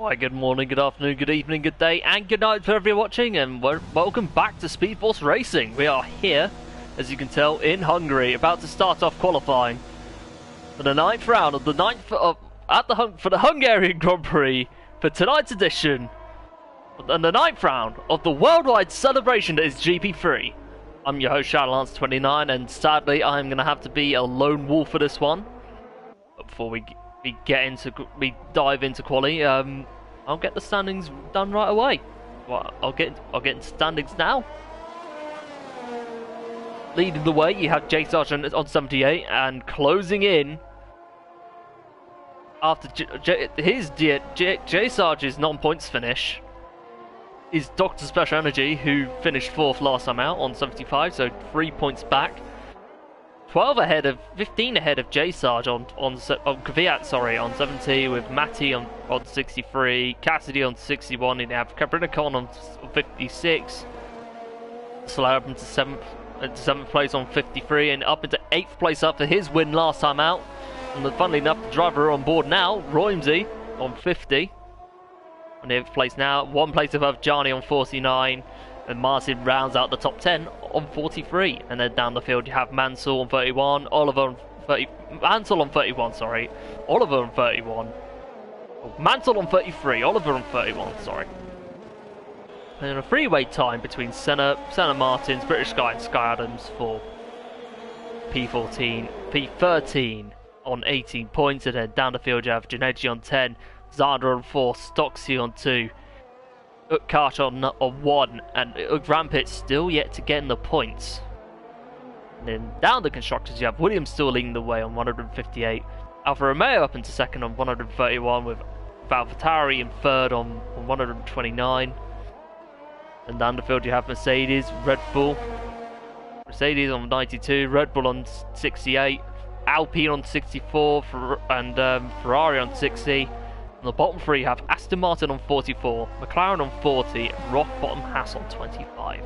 Hi, good morning, good afternoon, good evening, good day, and good night to everyone watching, and welcome back to Speed Force Racing. We are here, as you can tell, in Hungary, about to start off qualifying for the ninth round of the for the Hungarian Grand Prix for tonight's edition, and the ninth round of the worldwide celebration that is GP3. I'm your host, Shadowlance29, and sadly, I'm going to have to be a lone wolf for this one. But before we dive into quali, I'll get the standings done right away. Well, I'll get into standings now. Leading the way, you have J Sargent on 78, and closing in after J Sarge's non-points finish is Dr. Special Energy, who finished 4th last time out on 75, so 3 points back. 15 ahead of J Sarge on Kvyat, on 70, with Matty on 63, Cassidy on 61, and you have Caprinicon on 56. Slow up into 7th place on 53, and up into 8th place after his win last time out. And funnily enough, the driver on board now, Roimsey, on 50. On the 8th place now, 1 place above Johnny on 49. And Martin rounds out the top 10 on 43. And then down the field you have Mansell on 31, Oliver on 30, Mansell on 31, sorry. Oliver on 31. Oh, Mansell on 33, Oliver on 31, sorry. And a three-way time between Senna Martins, British Sky and Sky Adams for P13 on 18 points. And then down the field you have Janeji on 10, Zada on 4, Stocksy on 2. Utkarsh on 1, and Rampit still yet to get in the points. And then down the constructors, you have Williams still leading the way on 158. Alfa Romeo up into 2nd on 131, with AlphaTauri in 3rd on 129. And down the field, you have Mercedes, Red Bull. Mercedes on 92, Red Bull on 68, Alpine on 64, and Ferrari on 60. On the bottom three, you have Aston Martin on 44, McLaren on 40, rock bottom Haas on 25.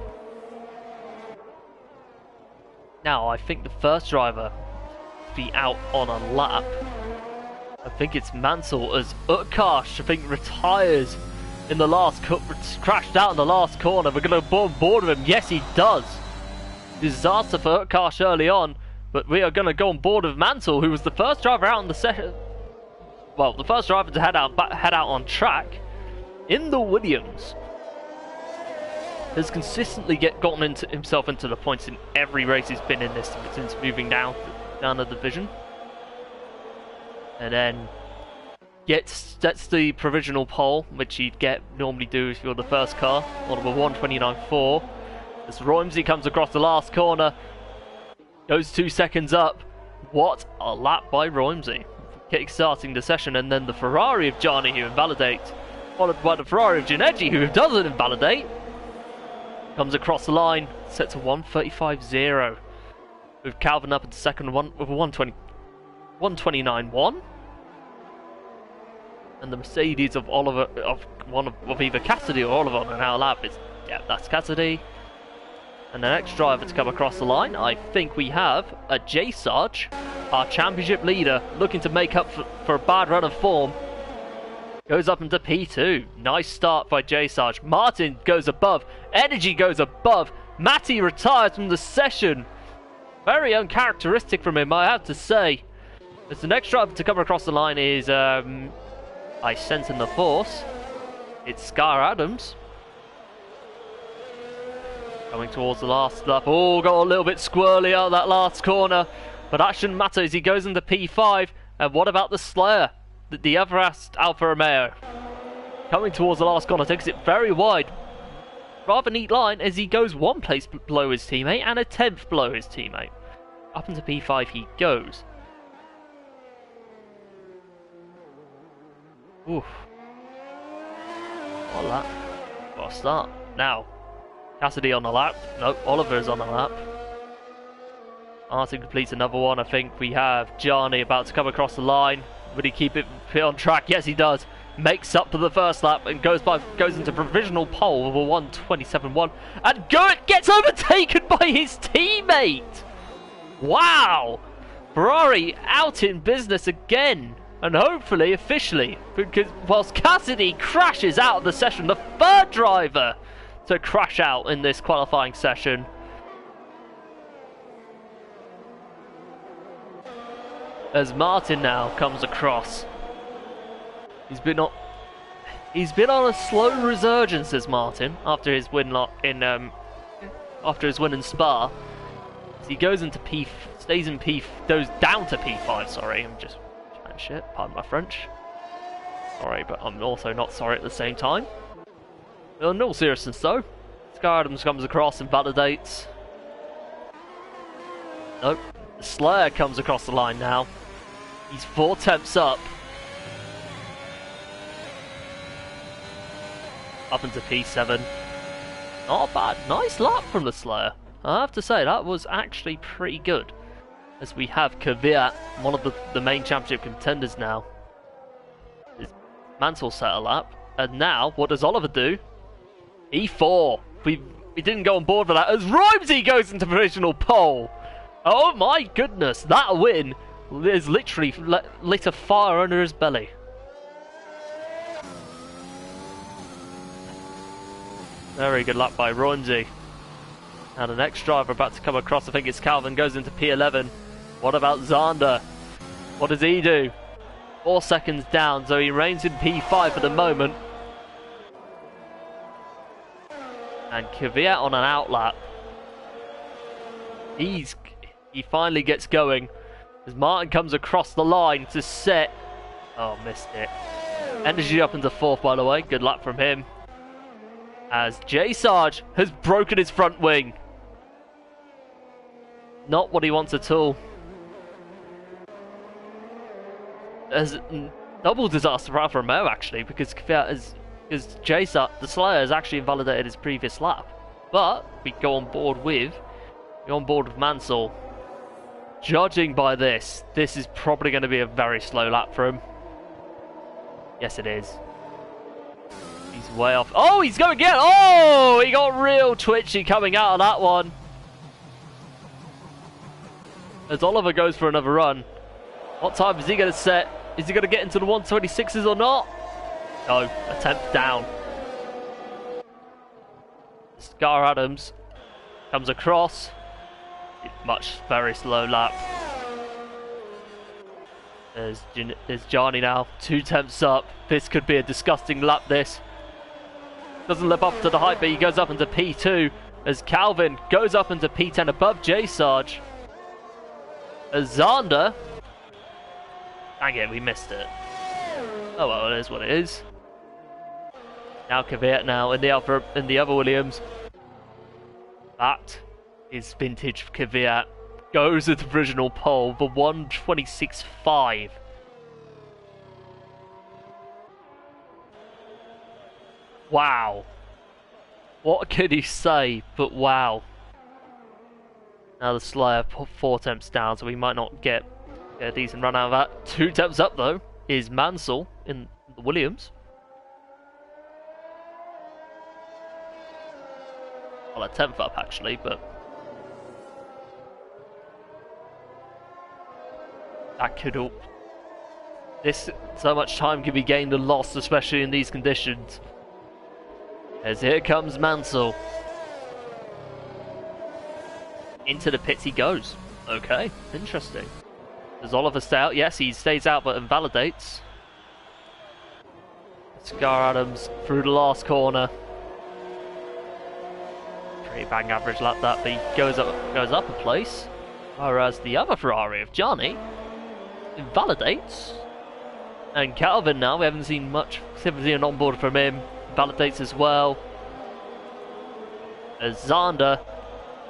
Now, I think the first driver to be out on a lap, I think it's Mansell, as Utkarsh, I think, retires in the last crashed out in the last corner. We're going to go on board with him. Yes, he does. Disaster for Utkarsh early on, but we are going to go on board with Mansell, who was the first driver out in the session. Well, the first driver to head out on track in the Williams. Has consistently gotten himself into the points in every race he's been in this since moving down the division. And then that's the provisional pole, which you'd normally do if you're the first car, on a 1:29.4. As Roimsey comes across the last corner, goes 2 seconds up. What a lap by Roimsey, kick-starting the session. And then the Ferrari of Gianni, who invalidates, followed by the Ferrari of Giannetti, who doesn't invalidate, comes across the line, set to 1:35.0, with Calvin up into 2nd with a 1:29.1, and the Mercedes of Oliver of either Cassidy or Oliver on our lap is, yeah, that's Cassidy. And the next driver to come across the line, I think we have a J Sarge, our championship leader, looking to make up for a bad run of form. Goes up into P2. Nice start by J Sarge. Martin goes above. Energy goes above. Matty retires from the session. Very uncharacteristic from him, I have to say. As the next driver to come across the line is, I sense in the force, it's Sky Adams. Coming towards the last lap. Oh, got a little bit squirrely out of that last corner. But that shouldn't matter as he goes into P5. And what about the Slayer? The other Alfa Romeo. Coming towards the last corner, takes it very wide. Rather neat line as he goes 1 place below his teammate and a 10th below his teammate. Up into P5 he goes. Oof. What a lap. What a start. Now, Cassidy on the lap. Nope, Oliver's on the lap. Martin completes another one. I think we have Gianni about to come across the line. Would he keep it on track? Yes, he does. Makes up to the first lap and goes into provisional pole with a 1:27.1. And gets overtaken by his teammate. Wow! Ferrari out in business again. and hopefully officially, because whilst Cassidy crashes out of the session, the third driver to crash out in this qualifying session. As Martin now comes across. He's been on a slow resurgence as Martin after his win in Spa. He goes into goes down to P5, sorry, I'm just chatting shit, pardon my French. Sorry, but I'm also not sorry at the same time. In all seriousness though, Sky Adams comes across and validates. Nope, Slayer comes across the line now. He's 4 tenths up. Up into P7. Not bad, nice lap from the Slayer. I have to say, that was actually pretty good. As we have Kvyat, one of the main championship contenders now. Mansell set a lap. And now, what does Oliver do? E4. We didn't go on board for that, as Rhymesy goes into provisional pole. Oh my goodness, that win is literally lit a fire under his belly. Very good lap by Rhymesy. Now the next driver about to come across, I think it's Calvin, goes into P11. What about Zander? What does he do? 4 seconds down, so he reigns in P5 for the moment. And Kvyat on an outlap. He finally gets going as Martin comes across the line to set. Oh, missed it. Energy up into 4th, by the way. Good luck from him. As J Sarge has broken his front wing. Not what he wants at all. As double disaster for Alfa Romeo actually, because J Sarge, the Slayer, has actually invalidated his previous lap. But we go on board with Mansell. Judging by this is probably going to be a very slow lap for him. Yes, it is. He's way off. Oh, he's going again. Oh, he got real twitchy coming out of that one. As Oliver goes for another run. What time is he going to set? Is he going to get into the 126s or not? No, a 10th down. Scar Adams comes across. Very slow lap. There's Gianni now, 2 tenths up. This could be a disgusting lap, this. Doesn't live up to the hype, but he goes up into P2 as Calvin goes up into P10 above J Sarge. As Zander, dang it, we missed it. Oh well, it is what it is. Now Kvyat now in the other Williams. That is vintage Kvyat. Goes to the provisional pole for 126.5. Wow. What could he say but wow. Now the Slayer 4 tenths down, so we might not get a decent run out of that. 2 tenths up though is Mansell in the Williams. Well, a 10th up actually, but that could all... So much time can be gained and lost, especially in these conditions. As here comes Mansell. Into the pits he goes. Okay, interesting. Does Oliver stay out? Yes, he stays out but invalidates. Scar Adams through the last corner. Pretty bang average lap that, but he goes up a place. Whereas the other Ferrari of Gianni invalidates. And Calvin now, we haven't seen much sympathy and on board from him. Invalidates as well. As Zander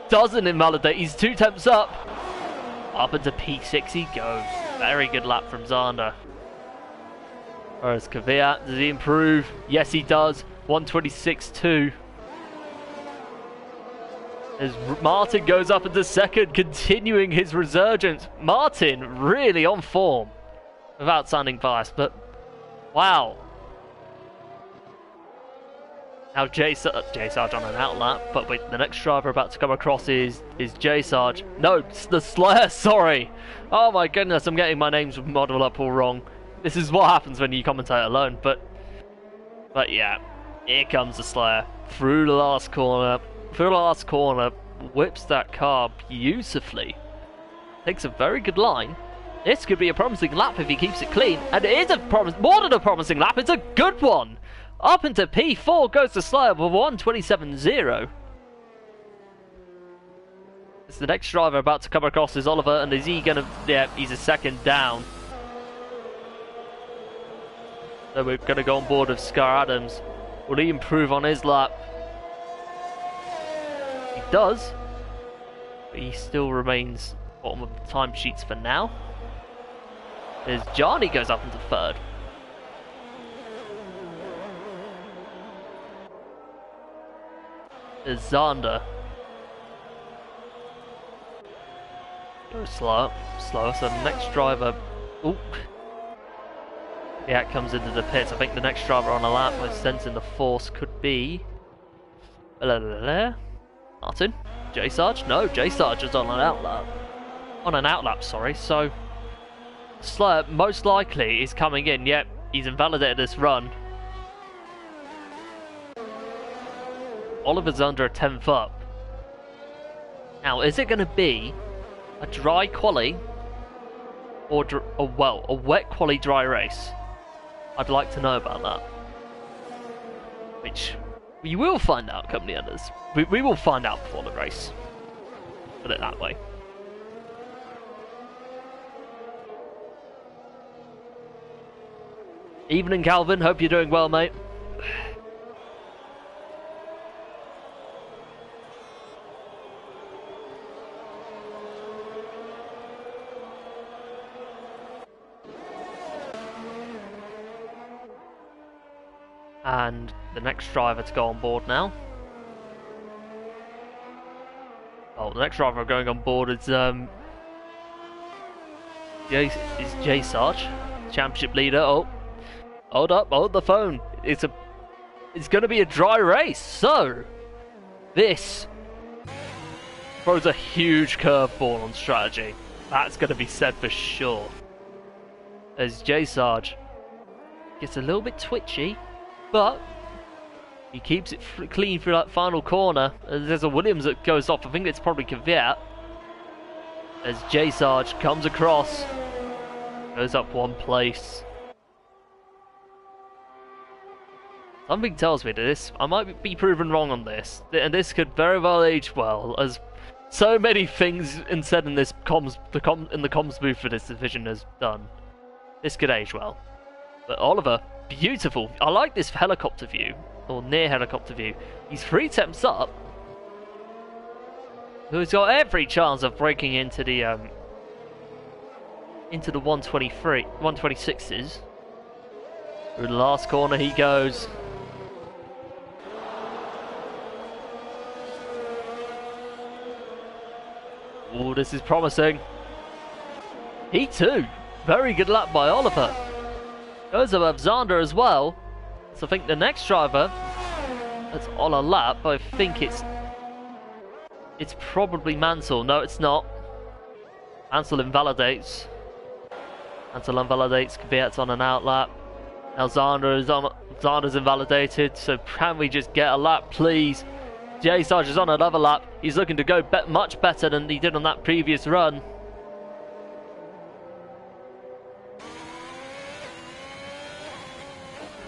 doesn't invalidate, he's 2 tenths up. Up into P6 he goes. Very good lap from Zander. Whereas Kvyat, does he improve? Yes he does. 126.2. As Martin goes up into 2nd, continuing his resurgence. Martin really on form. Without sounding biased, but wow. Now J Sarge on an outlap, but wait, the next driver about to come across is J Sarge. No, it's the Slayer, sorry. Oh my goodness, I'm getting my names muddled up all wrong. This is what happens when you commentate alone. But yeah, here comes the Slayer through the last corner. Whips that car beautifully. Takes a very good line. This could be a promising lap if he keeps it clean, and it is more than a promising lap. It's a good one. Up into P4 goes the Slayer with 1:27.0. It's the next driver about to come across is Oliver, and is he gonna? Yeah, he's a second down. So we're gonna go on board with Scar Adams. Will he improve on his lap? He does, but he still remains bottom of the timesheets for now. As Johnny goes up into third. As Zander goes slower, so the next driver, oop, yeah, comes into the pits. I think the next driver on a lap with sensing the force could be Martin, J Sarge. No, J Sarge is on an outlap. On an outlap, sorry. So Slayer most likely is coming in. Yep, he's invalidated this run. Oliver's under a 10th up. Now, is it going to be a dry quali or a wet quali dry race? I'd like to know about that. Which we will find out, come the others. We will find out before the race. Put it that way. Evening, Calvin. Hope you're doing well, mate. And the next driver to go on board now. Oh, the next driver going on board is J Sarge, championship leader. Oh, hold up, hold the phone. It's going to be a dry race, so this throws a huge curveball on strategy. That's going to be said for sure. As J Sarge gets a little bit twitchy, but he keeps it clean through that final corner. There's a Williams that goes off. I think it's probably Kvyat. As J Sarge comes across, goes up one place. Something tells me this. I might be proven wrong on this, and this could very well age well, as so many things said in this in the comms booth for this division has done. This could age well. But Oliver, beautiful. I like this helicopter view, or near helicopter view. He's 3 attempts up. He's got every chance of breaking into the 126s. Through the last corner he goes. Oh, this is promising. P2. Very good lap by Oliver. Goes above Zander as well. So I think the next driver that's on a lap, I think it's probably Mansell. No, it's not. Mansell invalidates. Kvyat's on an out lap. Now Zander's invalidated. So can we just get a lap, please? J Sarge is on another lap. He's looking to go much better than he did on that previous run.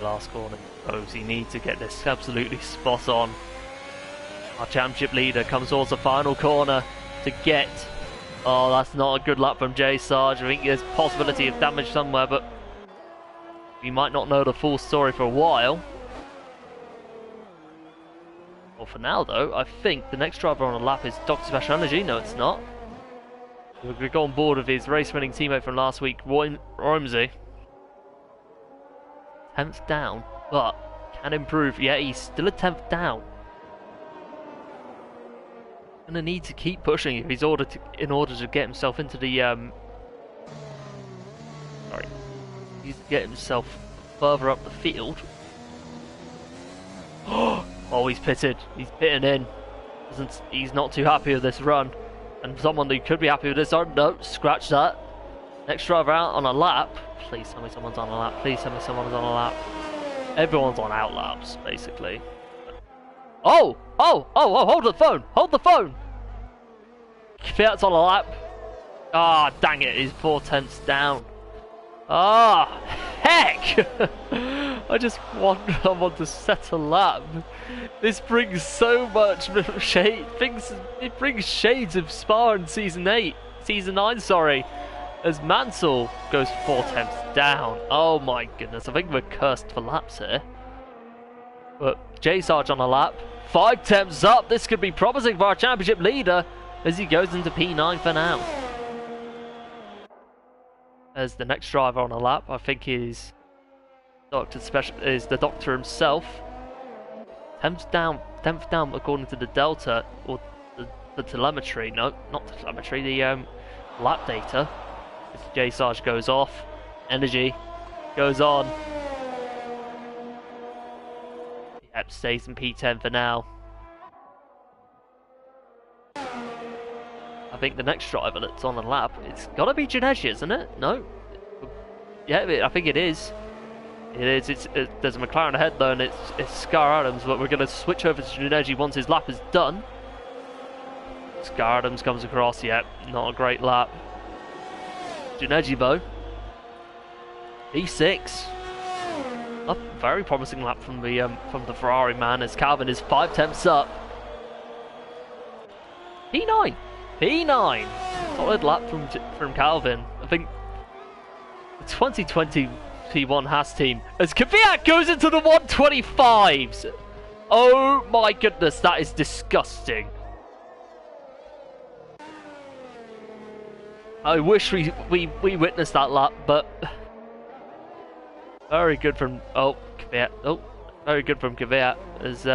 Last corner goes. He needs to get this absolutely spot on. Our championship leader comes towards the final corner to get. Oh, that's not a good lap from J Sarge. I think there's a possibility of damage somewhere, but we might not know the full story for a while. Well, for now though, I think the next driver on the lap is Dr. Special Energy. No, it's not. We're going to go on board with his race-winning teammate from last week, Romsey. 10th down, but can improve. Yeah, he's still a 10th down. Gonna need to keep pushing if he's in order to get himself into the He's to get himself further up the field. Oh, he's pitted. He's pitting in. He's not too happy with this run. And someone who could be happy with this run, no, scratch that. Next driver out on a lap. Please tell me someone's on a lap. Please tell me someone's on a lap. Everyone's on out laps, basically. Oh! Oh! Oh! Oh! Hold the phone! Hold the phone! Fiat's on a lap. Ah, dang it! He's 4 tenths down. Ah, heck! I just want someone to set a lap. This brings so much shade. It brings shades of Spa in season 9. Sorry, as Mansell goes 4 tenths down. Oh my goodness! I think we're cursed for laps here. But J Sarge on a lap, 5 tenths up. This could be promising for our championship leader as he goes into P9 for now. As the next driver on a lap, I think is the doctor himself. 10th down according to the Delta, or the telemetry. No, not the telemetry, the lap data. As J Sarge goes off, energy goes on. Yep, stays in P10 for now. I think the next driver that's on the lap, it's got to be Janetti, isn't it? No? Yeah, I think it is. It is. There's a McLaren ahead though, and it's Scar Adams, but we're going to switch over to Janetti once his lap is done. Scar Adams comes across, yep, not a great lap. Janetti though, P6. A very promising lap from the Ferrari man as Calvin is 5 tenths up. P9. P9, solid lap from Calvin. I think the 2020 P1 Haas team as Kvyat goes into the 125s. Oh my goodness, that is disgusting. I wish we witnessed that lap, but very good from Kvyat. Oh, very good from Kvyat as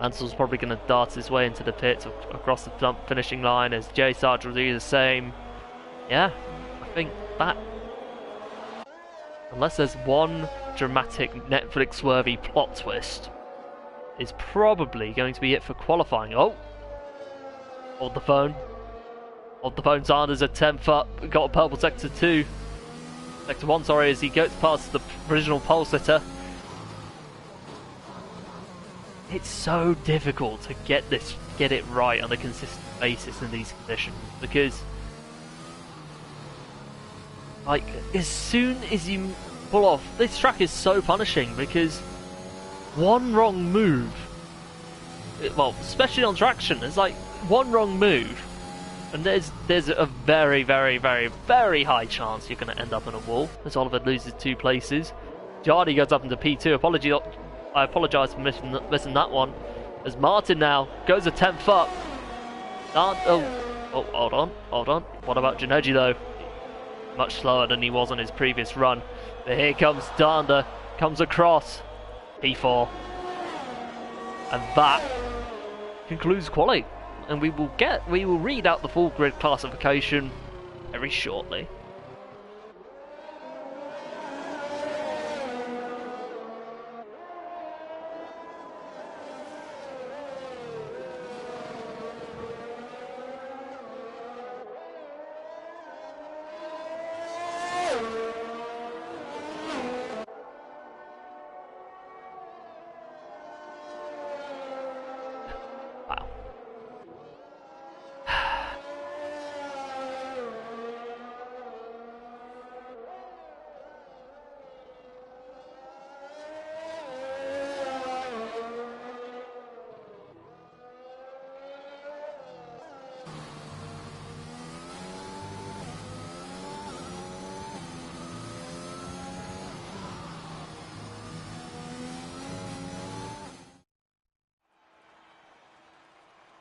Mansell's probably going to dart his way into the pits across the finishing line as J Sarge will do the same. Yeah, I think that, unless there's one dramatic Netflix-worthy plot twist, is probably going to be it for qualifying. Oh, hold the phone. Hold the phone. Zander's a 10th up. We've got a purple sector 2. Sector 1, sorry, as he goes past the original pole sitter. It's so difficult to get it right on a consistent basis in these conditions, because like as soon as you pull off, this track is so punishing because one wrong move, well, especially on traction, it's like one wrong move and there's a very, very, very, very high chance you're going to end up in a wall as Oliver loses 2 places. Jardy goes up into P2. I apologise for missing that one. As Martin now goes a 10th up. Hold on. What about Janetti though? Much slower than he was on his previous run. But here comes Dander, comes across P4. And that concludes quali. And we will read out the full grid classification very shortly.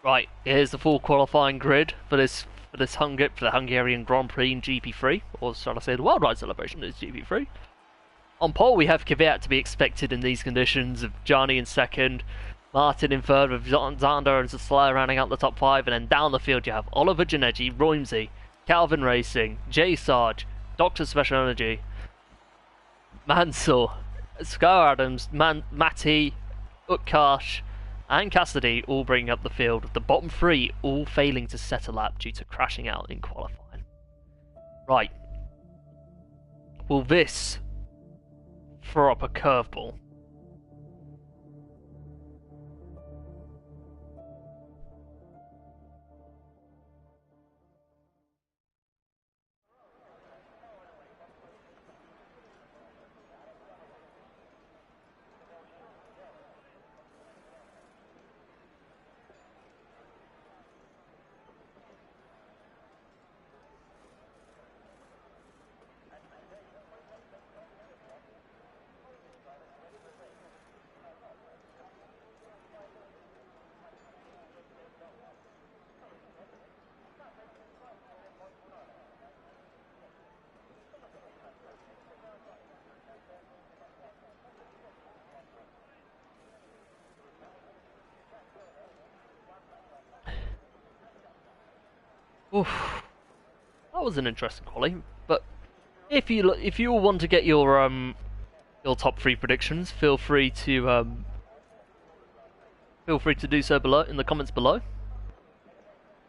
Right, here's the full qualifying grid for the Hungarian Grand Prix in GP3, or shall I say the Worldwide Celebration is GP3. On pole we have Kvyat to be expected in these conditions, of Gianni in second, Martin in third with Zander and Zasler rounding out the top 5, and then down the field you have Oliver Janetti, Roimsey, Calvin Racing, J Sarge, Dr. Special Energy, Mansell, Scar Adams, Matty, Utkarsh, and Cassidy all bringing up the field, with the bottom 3 all failing to set a lap due to crashing out in qualifying. Right, will this throw up a curveball? Oof. That was an interesting quali, but if you want to get your top 3 predictions, feel free to do so below in the comments below.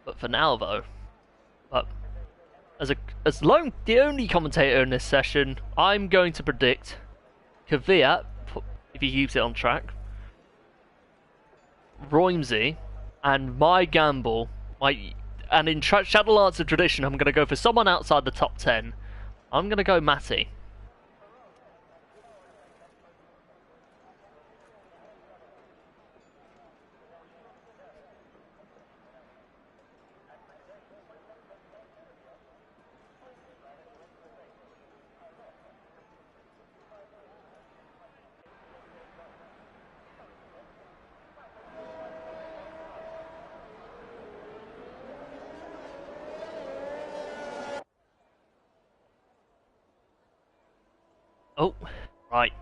But for now, though, as the only commentator in this session, I'm going to predict Kvyat, if he keeps it on track, Roimsey, and my gamble, and in Shadowlancer tradition, I'm going to go for someone outside the top 10. I'm going to go Matty. Oh, right.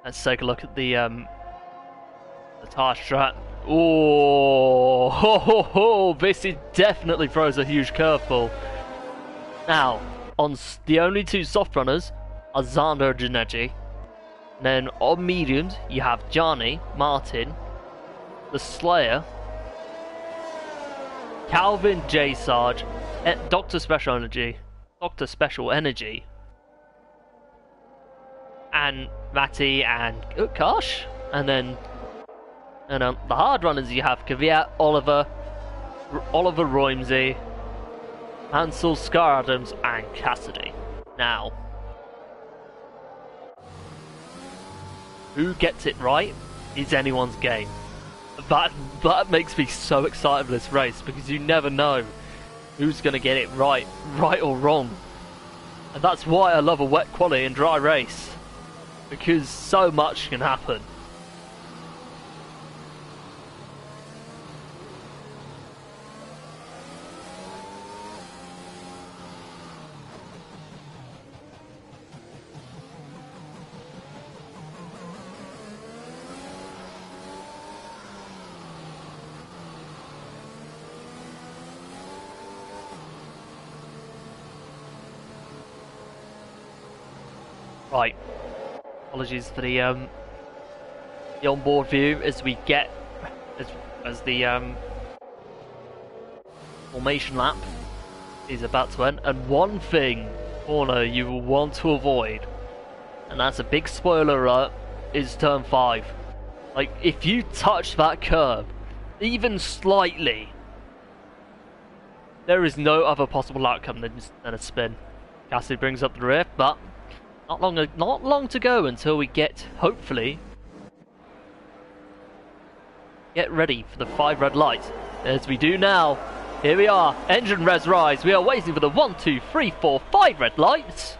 Let's take a look at the tire strat. Oh, ho, ho, ho. This definitely throws a huge curveball. Now, on the only 2 soft runners are Xander and Janeji. Then on mediums, you have Johnny, Martin, the Slayer, Calvin, J Sarge, Dr. Special Energy, and Matty and Kosh, and then the hard runners you have Kvyat, Oliver Roimsey, Hansel, Scar Adams, and Cassidy. Now, who gets it right is anyone's game. That makes me so excited for this race, because you never know who's going to get it right or wrong. And that's why I love a wet quali and dry race, because so much can happen. Right. Apologies for the onboard view as we get as the formation lap is about to end. And one thing, corner, you will want to avoid, and that's a big spoiler alert, is turn 5. Like, if you touch that curb even slightly, there is no other possible outcome than a spin. Cassidy brings up the rear, but not long to go until we hopefully get ready for the 5 red lights. As we do now. Here we are, engine res rise. We are waiting for the 1, 2, 3, 4, 5 red lights.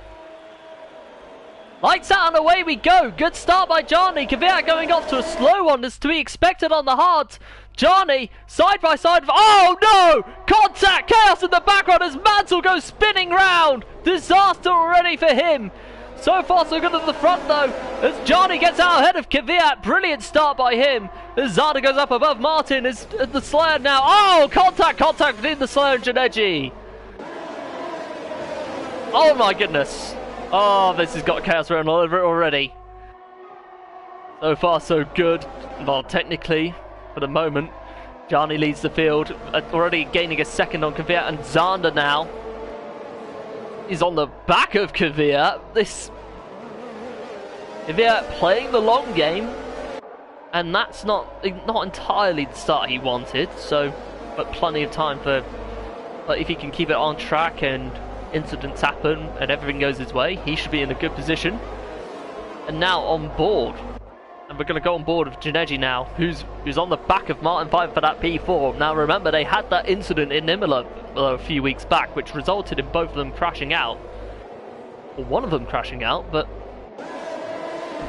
Lights out and away we go. Good start by Johnny. Kvyat going off to a slow one, as to be expected on the hard. Johnny, side by side. Oh no! Contact! Chaos in the background as Mansell goes spinning round. Disaster already for him. So far so good at the front though, as Johnny gets out ahead of Kvyat. Brilliant start by him. As Zada goes up above Martin, is the Slayer now. Oh, contact between the Slayer and Janeji. Oh my goodness. Oh, this has got chaos written all over it already. So far so good. Well, technically, for the moment, Johnny leads the field, already gaining a second on Kvyat, and Zander now is on the back of Kvyat. Kvyat playing the long game, and that's not entirely the start he wanted. So, but plenty of time for. But if he can keep it on track and incidents happen and everything goes his way, he should be in a good position. And now on board, and we're going to go on board of Janeji now, who's on the back of Martin fighting for that P4. Now remember, they had that incident in Imola a few weeks back, which resulted in both of them crashing out, or one of them crashing out. But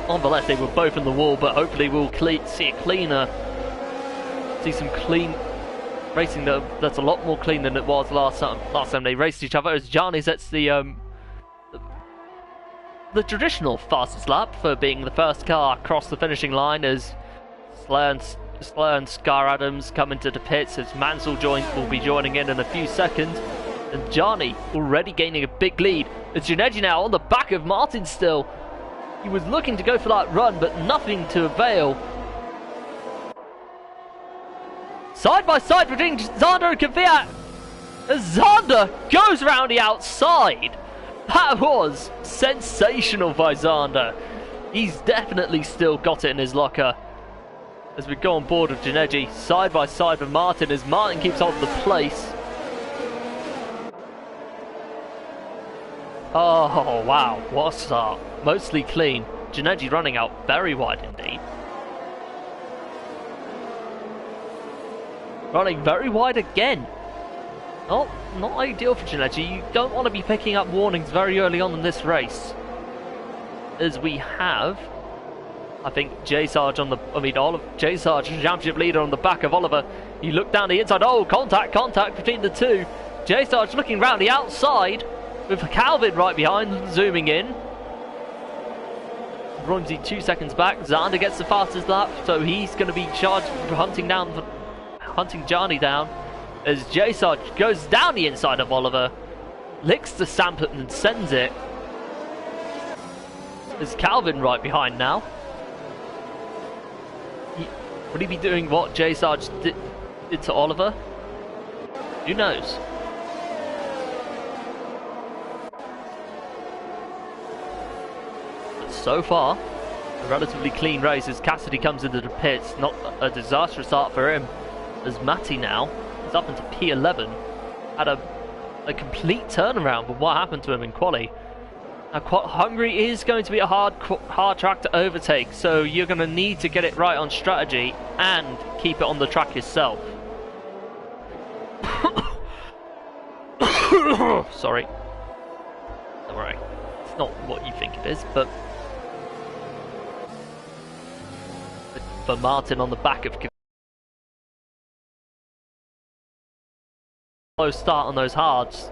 nonetheless, they were both in the wall. But hopefully, we'll see some clean racing that's a lot more clean than it was last time they raced each other, as Gianni sets the traditional fastest lap for being the first car across the finishing line, as Slayer and Scar Adams come into the pits, as Mansell will be joining in a few seconds, and Gianni already gaining a big lead. As Janeji now on the back of Martin still. He was looking to go for that run, but nothing to avail. Side by side between Zander and Kvyat. Zander goes round the outside. That was sensational by Zander. He's definitely still got it in his locker. As we go on board with Janeji, side by side with Martin, as Martin keeps on the place. Oh wow, what a start. Mostly clean. Janeji running out very wide indeed. Running very wide again. Oh, not ideal for Janeji. You don't want to be picking up warnings very early on in this race. As we have, I think J Sarge J Sarge, championship leader, on the back of Oliver. You look down the inside. Oh, contact between the two. J Sarge looking round the outside with Calvin right behind, zooming in. Rumsey 2 seconds back. Zander gets the fastest lap, so he's going to be charged for hunting Gianni down, as J Sarge goes down the inside of Oliver, licks the samplet and sends it. There's Calvin right behind now. Would he be doing what J Sarge did to Oliver? Who knows? But so far, a relatively clean race as Cassidy comes into the pits. Not a disastrous start for him, as Matty now is up into P11. Had a complete turnaround from what happened to him in quali. Now, Hungary is going to be a hard track to overtake, so you're going to need to get it right on strategy and keep it on the track yourself. Sorry. Don't worry. It's not what you think it is, but for Martin on the back of slow start on those hards,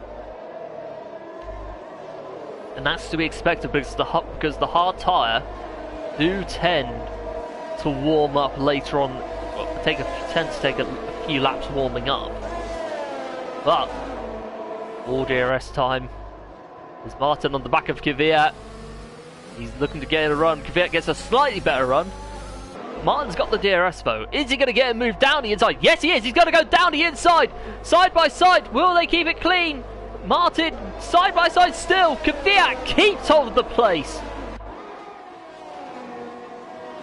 and that's to be expected because the hard tyre do tend to warm up later on. Tend to take a few laps warming up, but all DRS time. There's Martin on the back of Kvyat. He's looking to get a run. Kvyat gets a slightly better run. Martin's got the DRS though. Is he going to get him moved down the inside? Yes, he is. He's going to go down the inside. Side by side. Will they keep it clean? Martin, side by side still. Kvyat keeps hold of the place.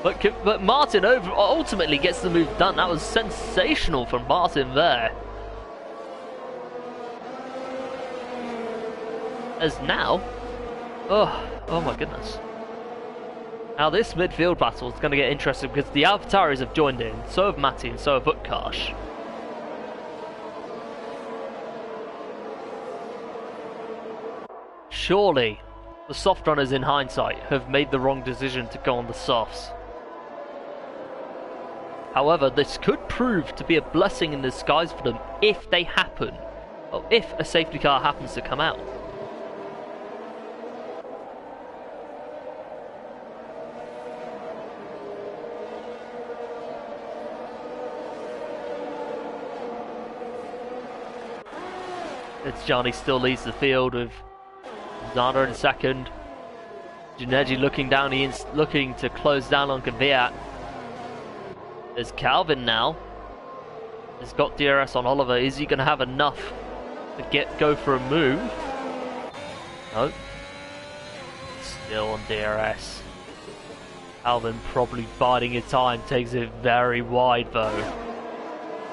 But Martin ultimately gets the move done. That was sensational from Martin there. As now... Oh my goodness. Now this midfield battle is going to get interesting because the AlphaTauris have joined in, so have Matty and so have Utkarsh. Surely the soft runners in hindsight have made the wrong decision to go on the softs. However, this could prove to be a blessing in disguise for them if they happen, or if a safety car happens to come out. It's Gianni still leads the field with Zander in second. Janeji looking down, looking to close down on Kvyat. There's Calvin now. He's got DRS on Oliver. Is he going to have enough to go for a move? No. Still on DRS. Calvin probably biding his time, takes it very wide though.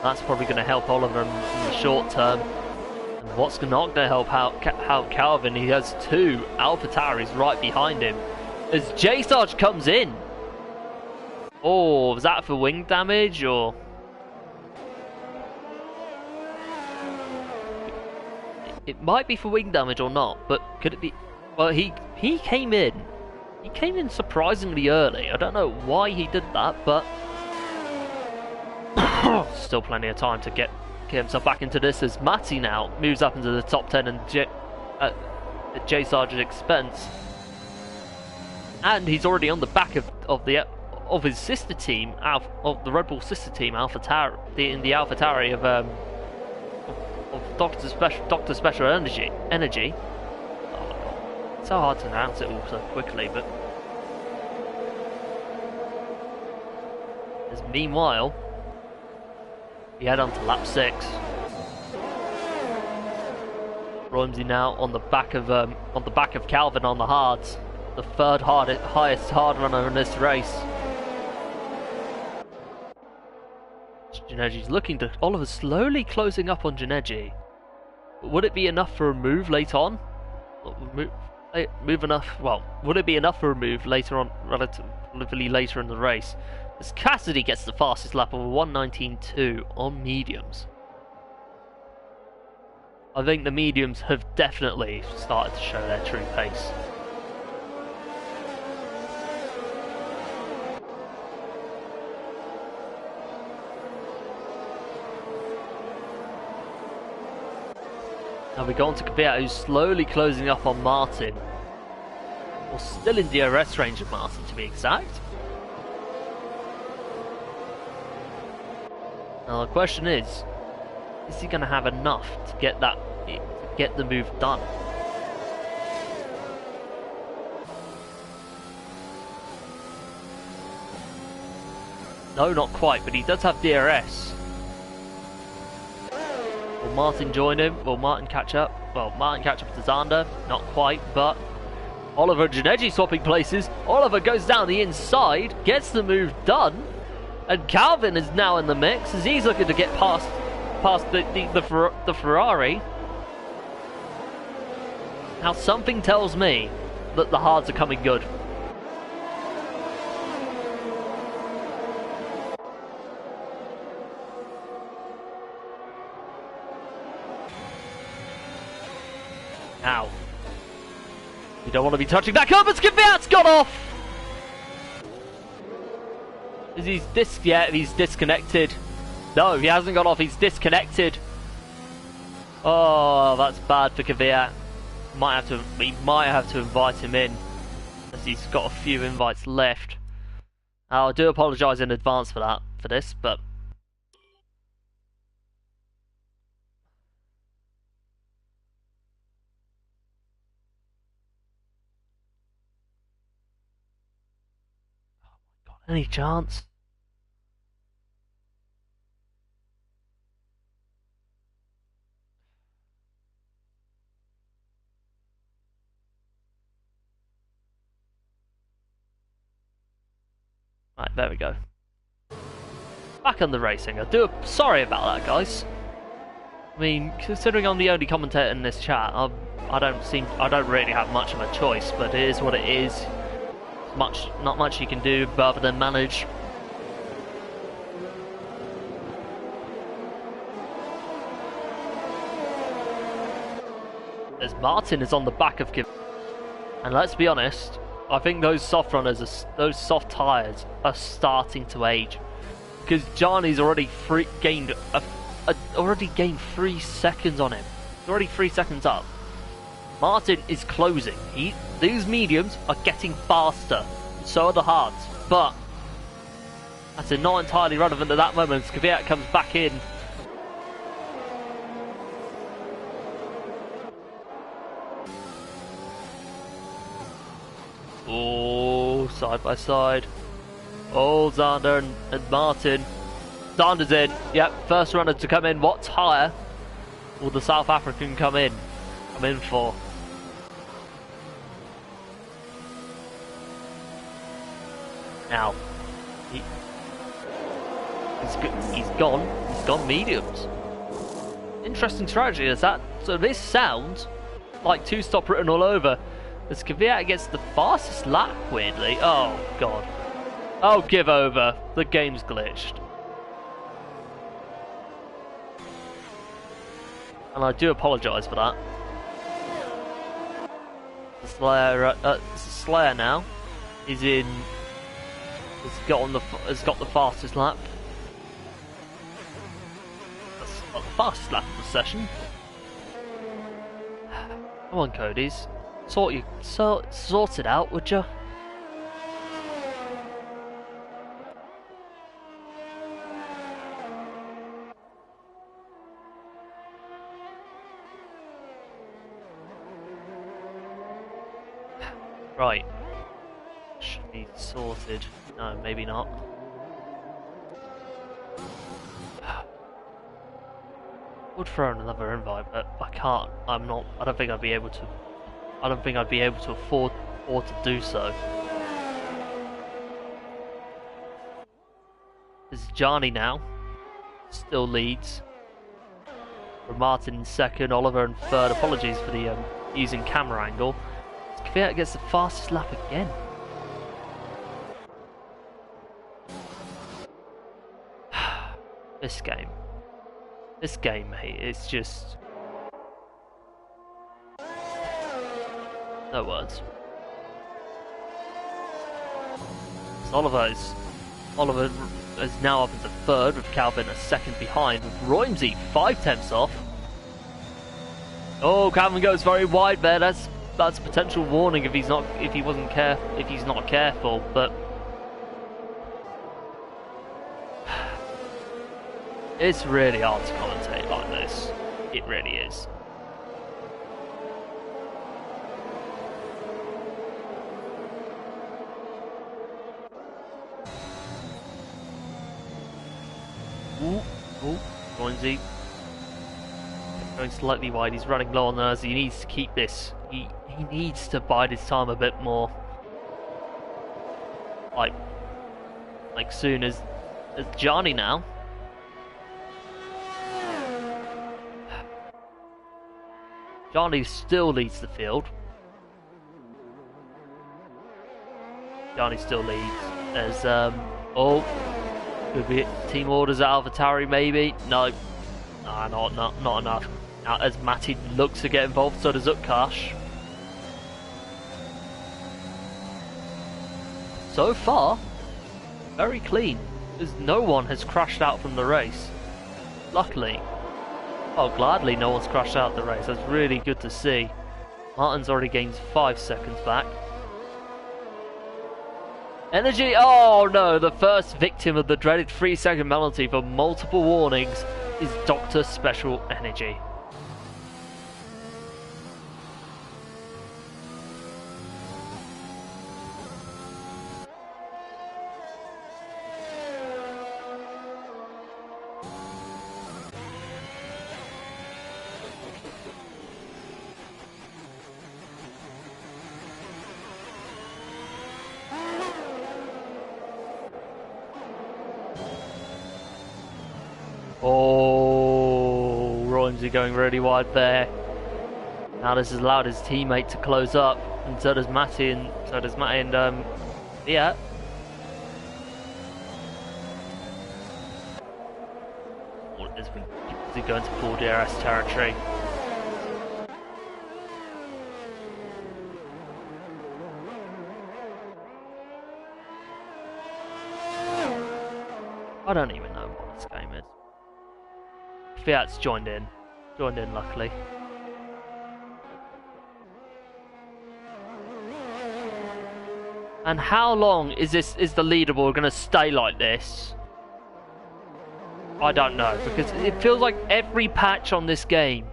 That's probably going to help Oliver in the short term. And what's not going to help out Calvin, he has two AlphaTauris right behind him. As J-Sarge comes in. Oh, was that for wing damage or? It might be for wing damage or not, but could it be? Well, he came in. He came in surprisingly early. I don't know why he did that, but still plenty of time to get himself back into this. As Matty now moves up into the top 10 and at J-Sarge's expense, and he's already on the back of his sister team, of the Red Bull sister team, AlphaTauri, in the AlphaTauri of Dr. Special Energy. Oh, it's so hard to announce it all so quickly, but as meanwhile, we head on to lap 6. Romsey now on the back of Calvin on the hards, the third highest hard runner in this race. Janegi's looking to Oliver, slowly closing up on Janeji. Would it be enough for a move late on? Move enough? Well, would it be enough for a move later on, relatively later in the race? As Cassidy gets the fastest lap of 1:19.2 on mediums. I think the mediums have definitely started to show their true pace. Now we go on to Kvyat, who's slowly closing up on Martin. Or still in DRS range of Martin, to be exact. Now the question is he going to have enough to get the move done? No, not quite, but he does have DRS. Will Martin join him? Will Martin catch up? Well, Martin catch up to Zander. Not quite, but Oliver and Janeji swapping places. Oliver goes down the inside, gets the move done, and Calvin is now in the mix as he's looking to get past the Ferrari. Now something tells me that the hards are coming good. Now, you don't want to be touching that car, but Kvyat's got off! Is he's disconnected. No, he hasn't got off, he's disconnected. Oh, that's bad for Kvyat. We might have to invite him in, as he's got a few invites left. I do apologise in advance for this, but any chance? Right, there we go. Back on the racing. Sorry about that, guys. I mean, considering I'm the only commentator in this chat, I don't really have much of a choice, but it is what it is. Not much you can do other than manage. As Martin is on the back of Gibb, and let's be honest, I think those soft runners, those soft tyres, are starting to age, because Gianni's already gained 3 seconds on him. He's already 3 seconds up. Martin is closing. These mediums are getting faster. So are the hards. But that's not entirely relevant at that moment as Kvyat comes back in. Oh, side by side. Oh, Zander and Martin. Zander's in. Yep, first runner to come in. What tyre will the South African come in for? Now, he's gone mediums. Interesting strategy is that. So this sounds like two-stop written all over. As Kvyat gets the fastest lap, weirdly. Oh, God. Oh, give over. The game's glitched. And I do apologise for that. Slayer now is in. Has got the fastest lap. That's not the fastest lap of the session. Come on, Cody's. Sort it out, would you? Right. Should be sorted. No, maybe not. Would throw in another invite, but I can't. I don't think I'd be able to. I don't think I'd be able to afford to do so. This is Gianni now. Still leads. Martin in second, Oliver in third. Apologies for the using camera angle. Kvyat gets the fastest lap again. This game, mate, it's just no words. Oliver is now up into third with Calvin a second behind with Roimsey 5/10 off. Oh, Calvin goes very wide there. That's a potential warning if he's not careful, but it's really hard to commentate like this. It really is. Roimsey going slightly wide. He's running low on those. He needs to keep this. He needs to bide his time a bit more. Like soon as Gianni now. Gianni still leads the field. Gianni still leads. There's could be team orders at AlphaTauri maybe. No, not enough. Now as Matty looks to get involved, so does Utkarsh. So far, very clean, as no one has crashed out from the race. Luckily. Oh, gladly no one's crashed out the race. That's really good to see. Martin's already gained 5 seconds back. Energy! Oh no, the first victim of the dreaded 3-second penalty for multiple warnings is Dr. Special Energy. Oh, Roimsey going really wide there. Now this has allowed his teammate to close up, and so does Matty, and yeah. Is he going to full DRS territory? I don't even know what this game is. Fiat's joined in luckily. And how long is the leaderboard going to stay like this? I don't know, because it feels like every patch on this game,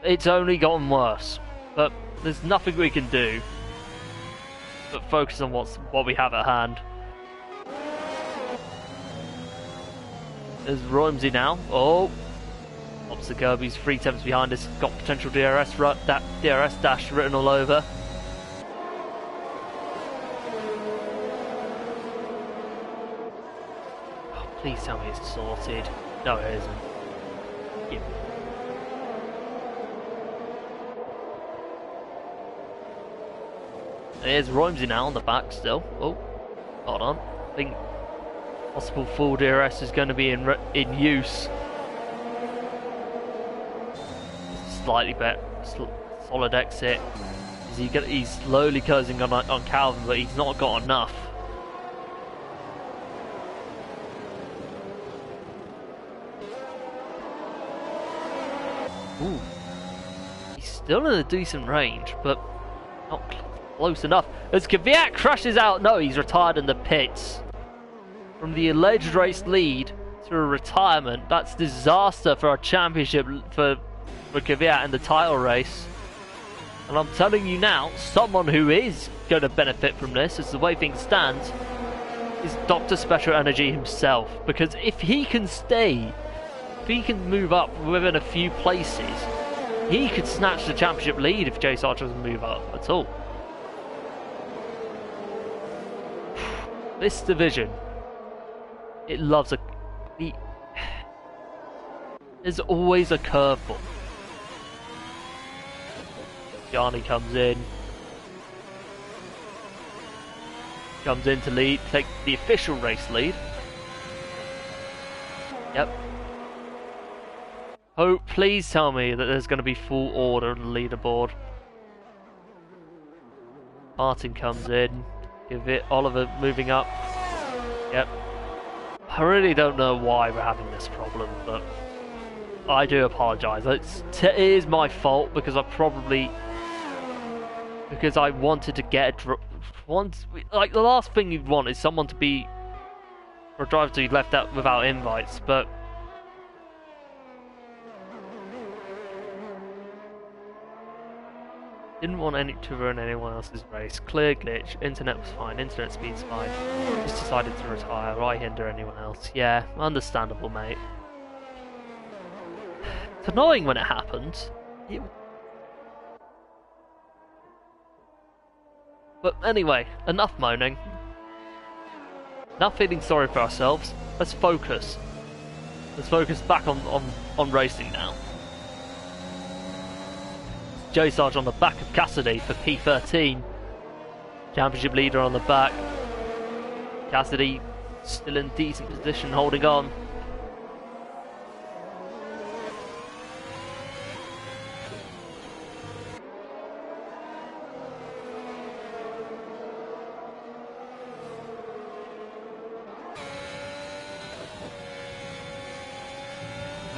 it's only gotten worse. But there's nothing we can do but focus on what we have at hand. There's Roimsey now. Oh, ops the curb. He's 3 attempts behind us. Got potential DRS dash written all over. Please tell me it's sorted. No, it isn't. Yeah. There's Romsey now on the back still. Oh, hold on. I think possible full DRS is going to be in use. Slightly better, solid exit. He's slowly closing on Calvin, but he's not got enough. Ooh. He's still in a decent range, but not close enough. As Kvyat crashes out, no, he's retired in the pits. From the alleged race lead to a retirement, that's disaster for our championship for Kvyat in the title race. And I'm telling you now, someone who is going to benefit from this, as the way things stand, is Dr. Special Energy himself. Because if he can stay, if he can move up within a few places, he could snatch the championship lead if Jace Archer doesn't move up at all. This division, it loves there's always a curveball. Gianni comes in to lead, take the official race lead. Yep. Oh, please tell me that there's going to be full order on the leaderboard. Martin comes in, give it Oliver moving up. Yep. I really don't know why we're having this problem, but I do apologise. It is my fault because I wanted to get like the last thing you'd want is someone to be, or a driver to be left out without invites, but didn't want to ruin anyone else's race. Clear glitch. Internet was fine. Internet speed's fine. Just decided to retire. Why hinder anyone else? Yeah, understandable, mate. It's annoying when it happens. But anyway, enough moaning. Enough feeling sorry for ourselves. Let's focus. Let's focus back on racing now. Joe Sarge on the back of Cassidy for P13. Championship leader on the back. Cassidy still in decent position, holding on.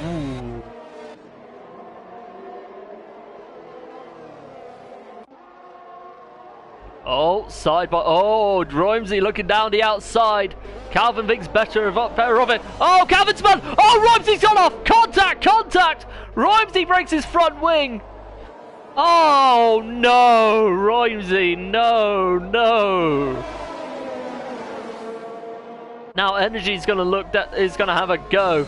Ooh. Oh, side by. Oh, Romsey looking down the outside. Calvin thinks better of it. Oh, Calvin's spun. Oh, Romsey's gone off. Contact, contact. Romsey breaks his front wing. Oh no, Romsey, no, no. Now Energy's gonna is gonna have a go.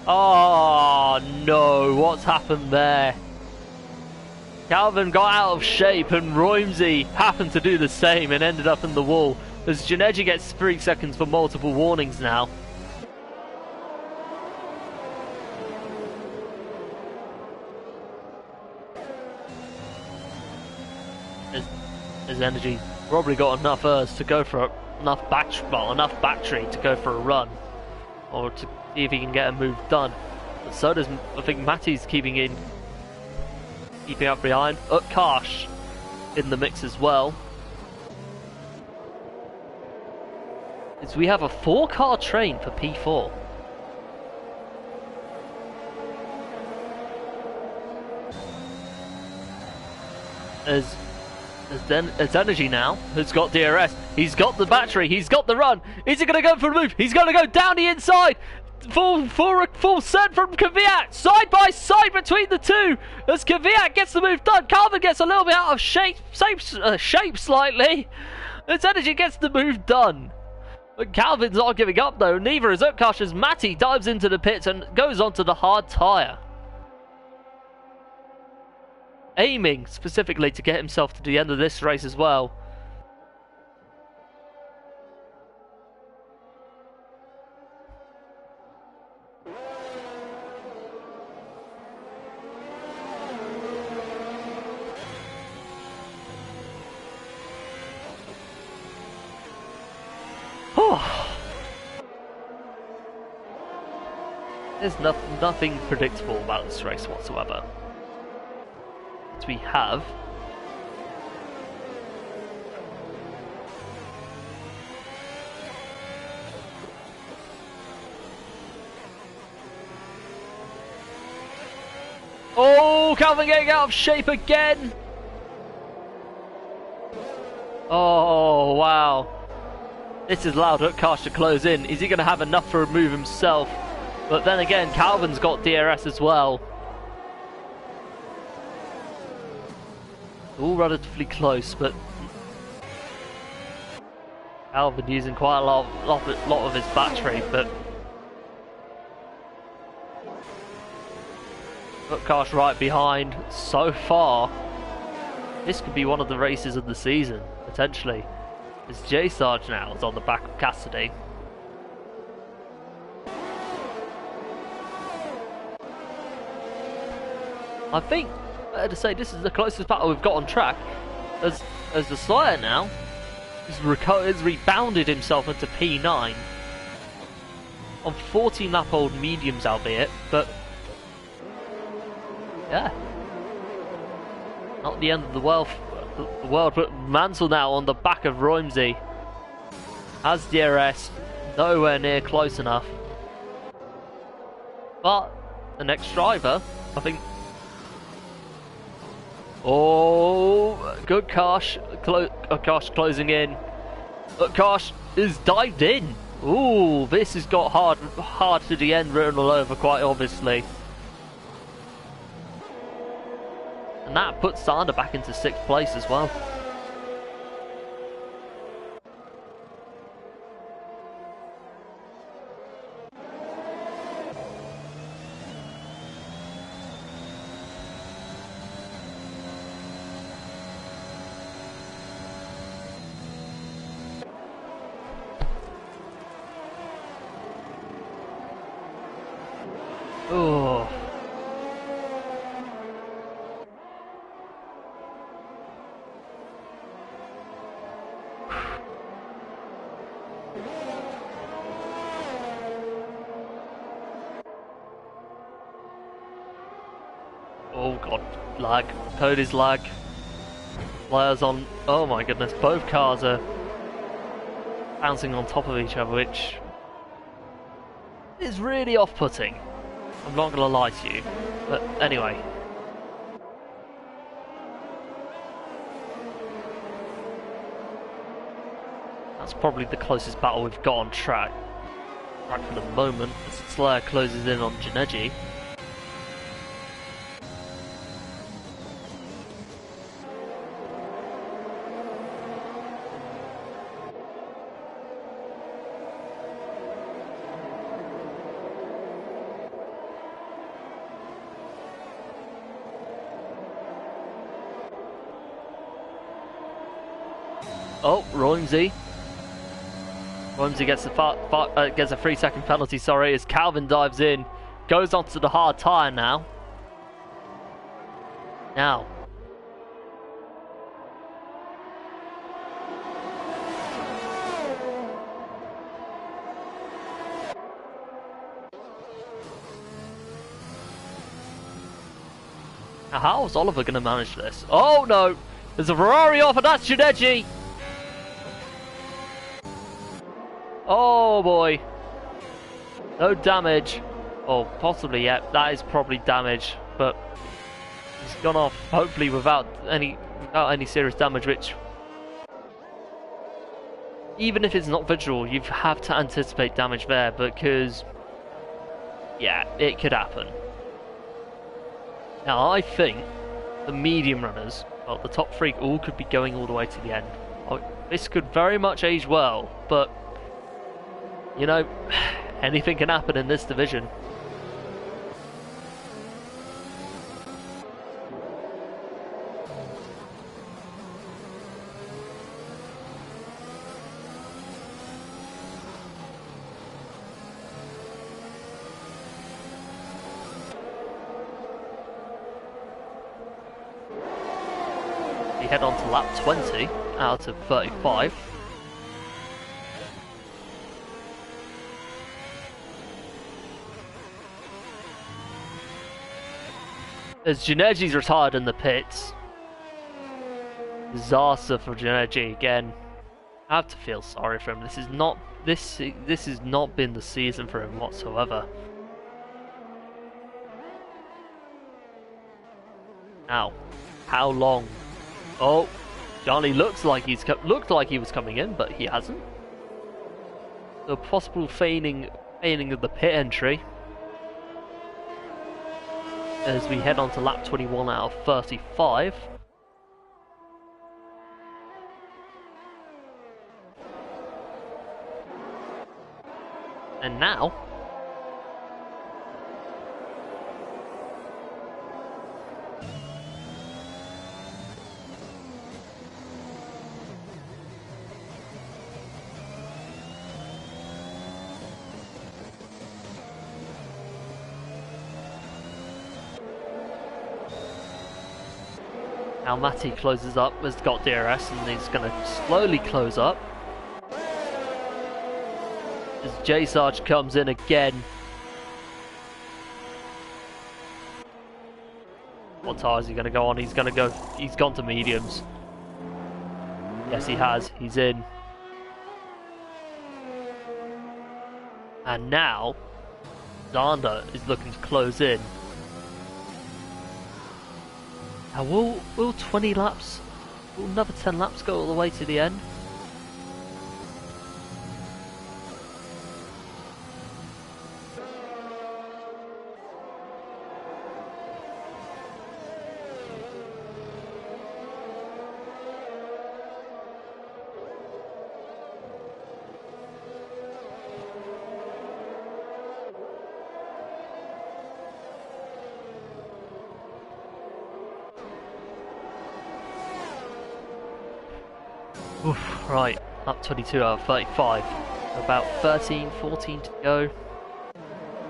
Oh no, what's happened there? Calvin got out of shape and Romsey happened to do the same and ended up in the wall. As Janeji gets 3 seconds for multiple warnings now. As Energy probably got enough to go for enough battery to go for a run, or to see if he can get a move done. But so does, I think Matty's keeping up behind. Utkarsh in the mix as well. As we have a 4-car train for P4. As Energy now has got DRS, he's got the battery, he's got the run. Is he going to go for a move? He's going to go down the inside. Full set from Kvyat, side by side between the two. As Kvyat gets the move done, Calvin gets a little bit out of shape slightly. As Energy gets the move done. But Calvin's not giving up though. Neither is Utkarsh as Matty dives into the pits and goes onto the hard tyre. Aiming specifically to get himself to the end of this race as well. There's nothing predictable about this race whatsoever. But we have oh, Calvin getting out of shape again! Oh, wow. This is allowed Hutcars to close in. Is he going to have enough to remove himself? But then again, Calvin's got DRS as well. All relatively close, but Calvin using quite a lot of his battery, but Hutcars right behind. So far, this could be one of the races of the season, potentially. As J Sarge now is on the back of Cassidy. I think, fair to say, this is the closest battle we've got on track. As the Slayer now has rebounded himself into P9 on 14 lap old mediums, albeit, but yeah, not the end of the world. But Mansell now on the back of Roimsey has DRS, nowhere near close enough. But the next driver, I think. Oh, good Karsh, Karsh closing in. Karsh is dived in. Ooh, this has got hard to the end, written all over, quite obviously. And that puts Sander back into 6th place as well. Oh. Oh god, lag. Cody's lag. Players on. Oh my goodness, both cars are bouncing on top of each other, which is really off-putting. I'm not gonna lie to you. But anyway. That's probably the closest battle we've got on track. Right for the moment, as Slayer closes in on Janeji. Oh, Roimsey. Roimsey gets a 3-second penalty, sorry, as Calvin dives in. Goes onto the hard tyre now. Now. Now, how is Oliver going to manage this? Oh no! There's a Ferrari off and that's Janeji! Oh boy. No damage. Oh, possibly, yeah. That is probably damage, but he's gone off hopefully without any serious damage, which even if it's not visual, you have to anticipate damage there because yeah, it could happen. Now I think the medium runners, well, the top 3 all could be going all the way to the end. This could very much age well, but you know, anything can happen in this division. We head on to lap 20 out of 35. As Janeji's retired in the pits. Disaster for Janeji again. I have to feel sorry for him. This has not been the season for him whatsoever. Now, how long? Oh, Johnny looks like looked like he was coming in, but he hasn't. The possible feigning of the pit entry as we head on to lap 21 out of 35. And now, Matty closes up, has got DRS, and he's going to slowly close up. As J Sarge comes in again. What tire is he going to go on? He's gone to mediums. Yes, he has. He's in. And now, Zander is looking to close in. Now, will 20 laps, will another 10 laps go all the way to the end? Oof, right, up 22 out of 35. About 13, 14 to go.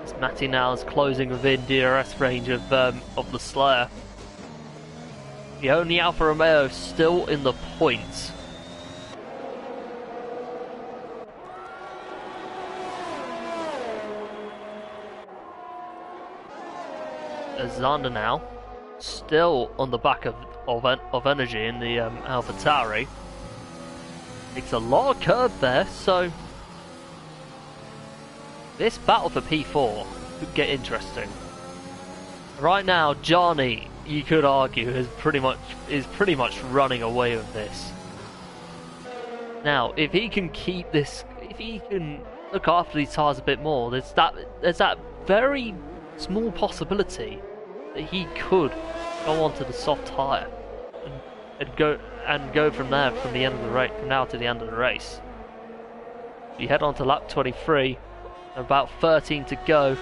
As Matty now is closing within DRS range of the Slayer. The only Alfa Romeo still in the points. As Zander now, still on the back of energy in the Alpha Tauri. Takes a lot of curve there, so this battle for P4 could get interesting. Right now, Johnny, you could argue, is pretty much running away with this. Now, if he can keep this, if he can look after these tires a bit more, there's that very small possibility that he could go onto the soft tire and go from there, from the end of the race, from now to the end of the race. You head on to lap 23, about 13 to go.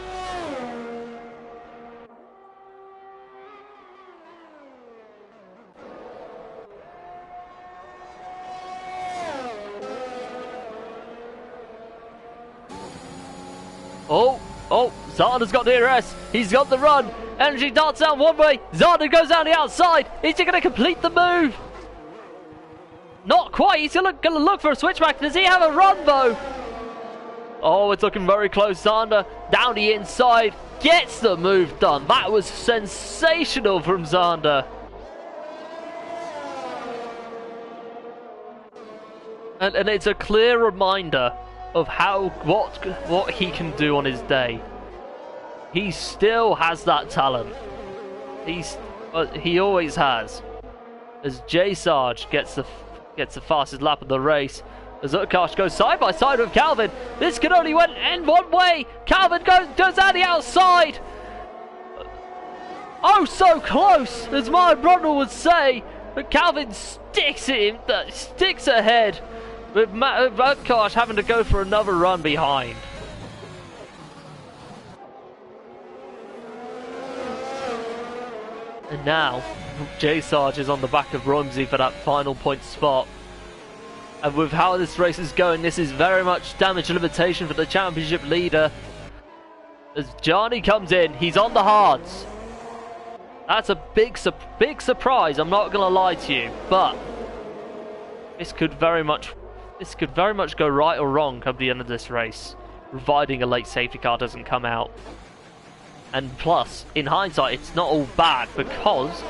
Oh, Zander's got DRS. He's got the run. Energy darts down one way. Zander goes down the outside. Is he going to complete the move? Not quite. He's going to look for a switchback. Does he have a run though? Oh, it's looking very close. Zander down the inside. Gets the move done. That was sensational from Zander. And it's a clear reminder of what he can do on his day. He still has that talent. He always has. As J Sarge gets the fastest lap of the race, as Utkarsh goes side by side with Calvin. This can only end one way. Calvin goes out the outside. Oh, so close, as my brother would say. But Calvin sticks ahead, with Utkarsh having to go for another run behind. And now, J Sarge is on the back of Romsey for that final point spot. And with how this race is going, this is very much damage limitation for the championship leader. As Johnny comes in, he's on the hards. That's a big surprise, I'm not going to lie to you. But this could very much go right or wrong come the end of this race, providing a late safety car doesn't come out. And plus, in hindsight, it's not all bad because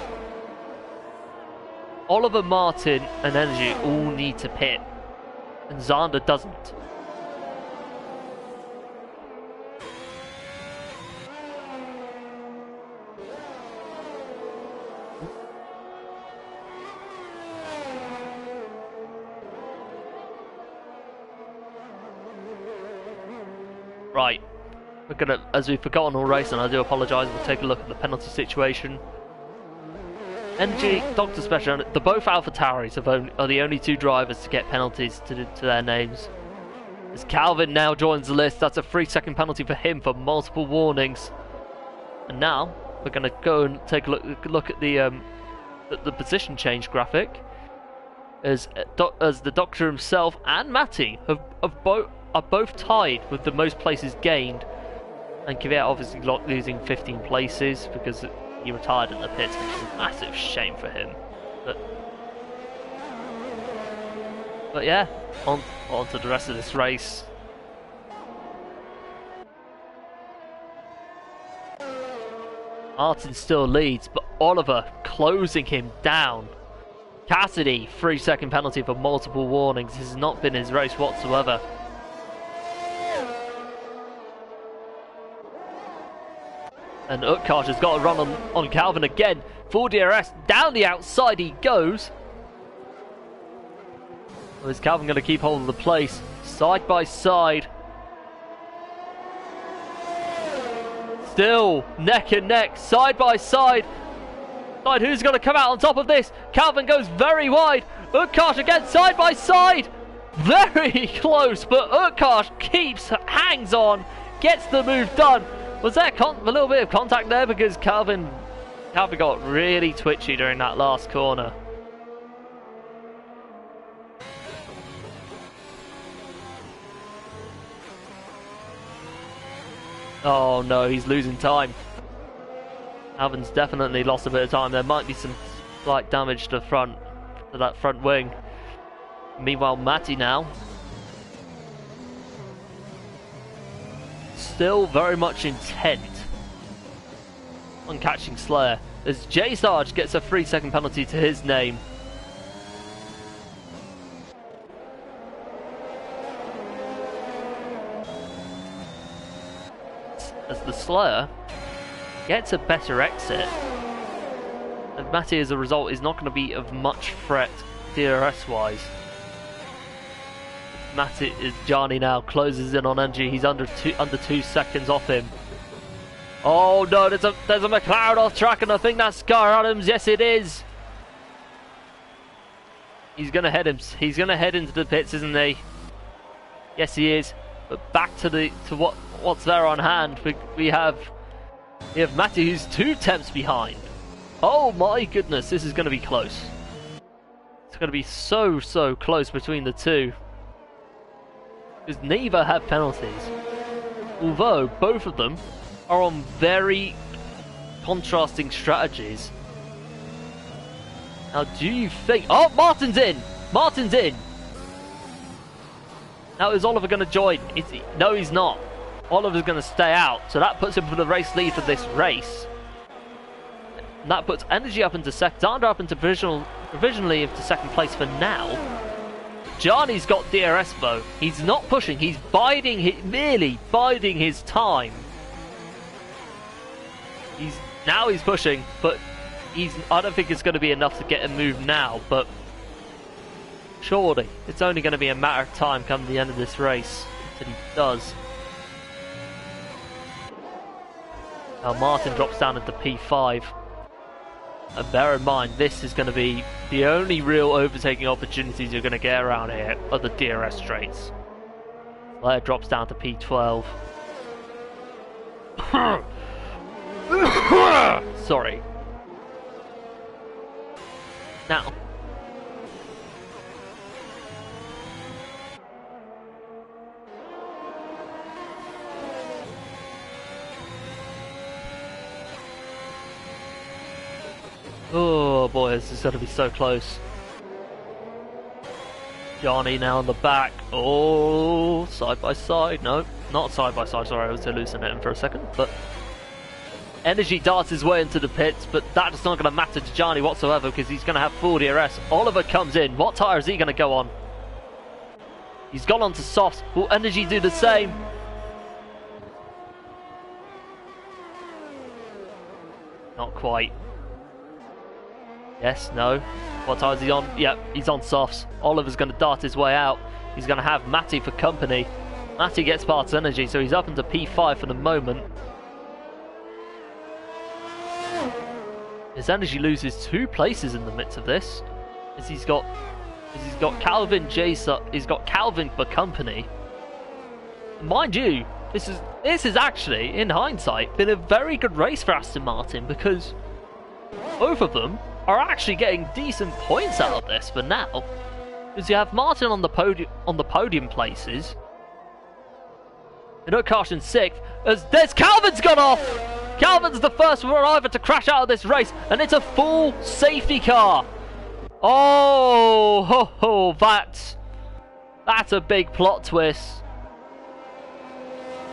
Oliver, Martin and Energy all need to pit, and Zander doesn't. Right, we're gonna, as we've forgotten all race, and I do apologise, we'll take a look at the penalty situation. Energy, Dr. Special, the both AlphaTauris are the only two drivers to get penalties to their names. As Calvin now joins the list, that's a 3-second penalty for him for multiple warnings. And now we're gonna go and take a look at the position change graphic, as the Doctor himself and Matty are both tied with the most places gained, and Kvyat obviously losing 15 places because he retired in the pits, which is a massive shame for him. But yeah, on to the rest of this race. Martin still leads, but Oliver closing him down. Cassidy, 3-second penalty for multiple warnings. This has not been his race whatsoever. And Utkarsh has got a run on Calvin again. Full DRS, down the outside he goes. Or is Calvin going to keep hold of the place? Side by side. Still neck and neck, side by side. Who's going to come out on top of this? Calvin goes very wide. Utkarsh again, side by side. Very close, but Utkarsh hangs on, gets the move done. Was there a little bit of contact there, because Calvin got really twitchy during that last corner. Oh no, he's losing time. Calvin's definitely lost a bit of time. There might be some slight damage to that front wing. Meanwhile, Matty now still very much intent on catching Slayer, as J Sarge gets a 3-second penalty to his name. As the Slayer gets a better exit, and Matty as a result is not going to be of much threat DRS wise. Matty is Gianni now closes in on Energy. He's under 2 seconds off him. Oh no, there's a McLaren off track, and I think that's Scar Adams. Yes, it is. He's gonna head into the pits, isn't he? Yes, he is. But back to what's there on hand. We have Matty, who's 2 tenths behind. Oh my goodness, this is going to be close. It's going to be so close between the two, because neither have penalties, although both of them are on very contrasting strategies. Now, do you think... Oh, Martin's in! Martin's in! Now, is Oliver going to join? No, he's not. Oliver's going to stay out, so that puts him for the race lead for this race. And that puts Energy up into second, Zander up into provisionally into second place for now. Gianni's got DRS though. He's not pushing, he's merely biding his time. He's pushing, but I don't think it's going to be enough to get a move now, but surely it's only going to be a matter of time come the end of this race until he does. Now Martin drops down into P5. And bear in mind, this is going to be the only real overtaking opportunities you're going to get around here are the DRS straights. Slayer drops down to P12. Sorry. Now. Oh boy, this is going to be so close. Gianni now on the back. Oh, side by side. No, not side by side. Sorry, I was hallucinating for a second. But Energy darts his way into the pits, but that's not going to matter to Gianni whatsoever because he's going to have full DRS. Oliver comes in. What tyre is he going to go on? He's gone on to softs. Will Energy do the same? Not quite. Yes, no. What tyre is he on? Yep, he's on softs. Oliver's going to dart his way out. He's going to have Matty for company. Matty gets past Energy, so he's up into P5 for the moment. His Energy loses 2 places in the midst of this. He's got Calvin Jason. He's got Calvin for company. Mind you, this is actually, in hindsight, been a very good race for Aston Martin because both of them are actually getting decent points out of this for now. Because you have Martin on the podium places. And Utkarsh in 6th. There's Calvin's gone off. Calvin's the first driver to crash out of this race, and it's a full safety car. Oh, that's a big plot twist.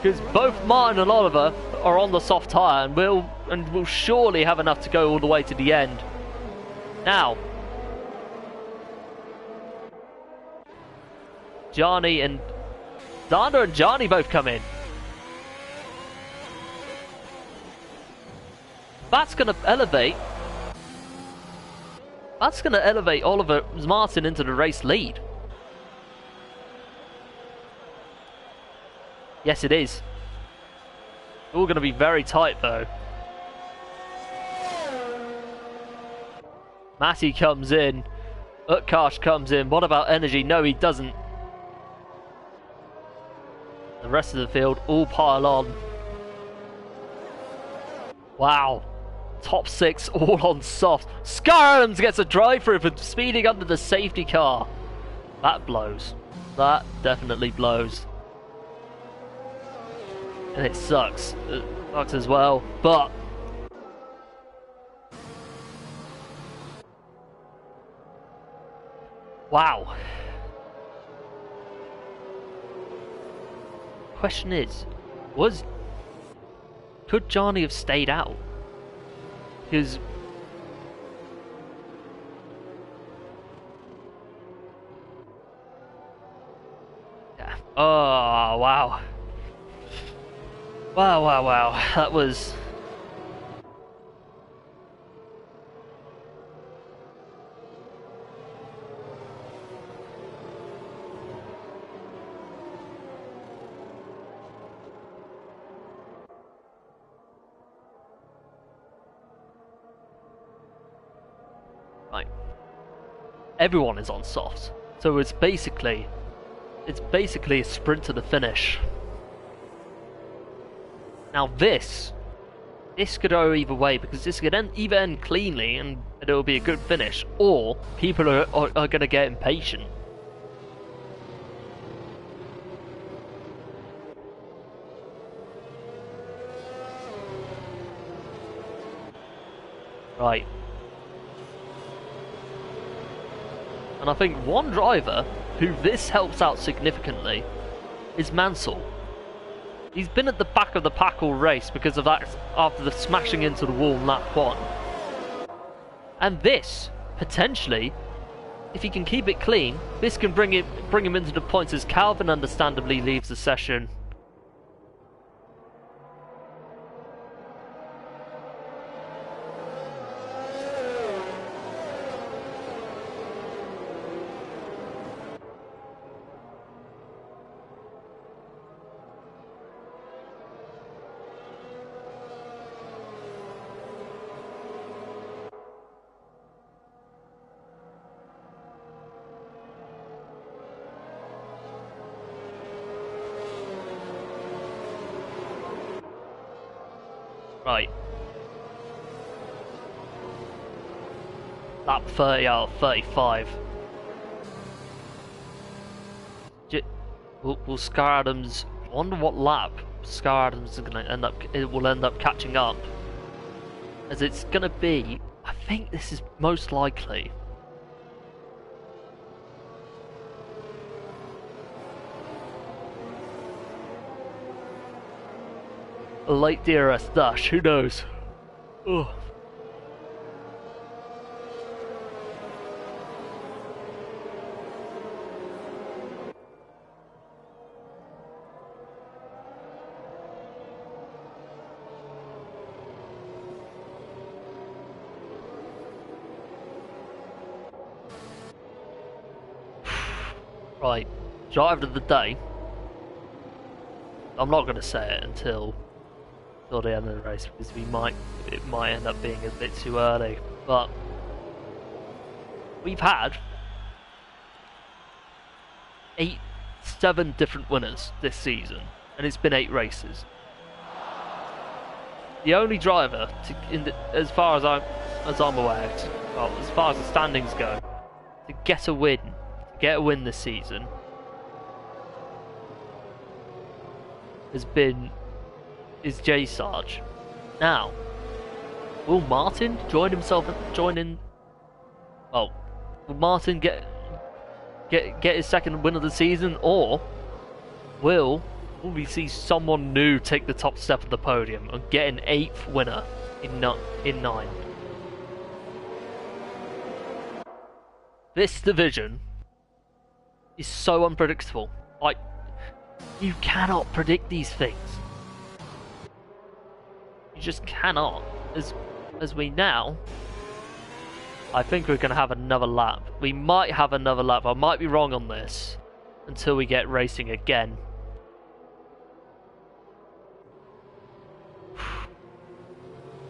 Because both Martin and Oliver are on the soft tyre, and will surely have enough to go all the way to the end. Now, Gianni and Dana and Gianni both come in. That's going to elevate Oliver Martin into the race lead. Yes, it is. All going to be very tight, though. Matty comes in. Utkarsh comes in. What about Energy? No, he doesn't. The rest of the field all pile on. Wow. Top 6 all on soft. Scar Adams gets a drive-through for speeding under the safety car. That blows. That definitely blows. And it sucks. It sucks as well. But wow. Question is, could Gianni have stayed out? Because yeah. Oh wow. Wow. That was right. Everyone is on softs, so it's basically a sprint to the finish. Now this could go either way, because this could either end cleanly and it'll be a good finish, or people are going to get impatient. Right. And I think one driver who this helps out significantly is Mansell. He's been at the back of the pack all race because of that, after the smashing into the wall in lap 1. And this, potentially, if he can keep it clean, this can bring him into the points as Calvin understandably leaves the session. Right. Lap 30 out of 35. Will Scar Adams... I wonder what lap Scar Adams is going to end up... It will end up catching up. As it's going to be... I think this is most likely... a late DRS dash, who knows? Ugh. Right, driver of the day. I'm not going to say it until the end of the race because it might end up being a bit too early. But we've had 7 different winners this season, and it's been 8 races. The only driver, as far as I'm aware, as far as the standings go, to get a win this season is J Sarge. Now, will Martin will Martin get his second win of the season, or will we see someone new take the top step of the podium and get an 8th winner in 9? This division is so unpredictable. Like, you cannot predict these things. You just cannot. As we now, I think we're going to have another lap. We might have another lap. I might be wrong on this until we get racing again.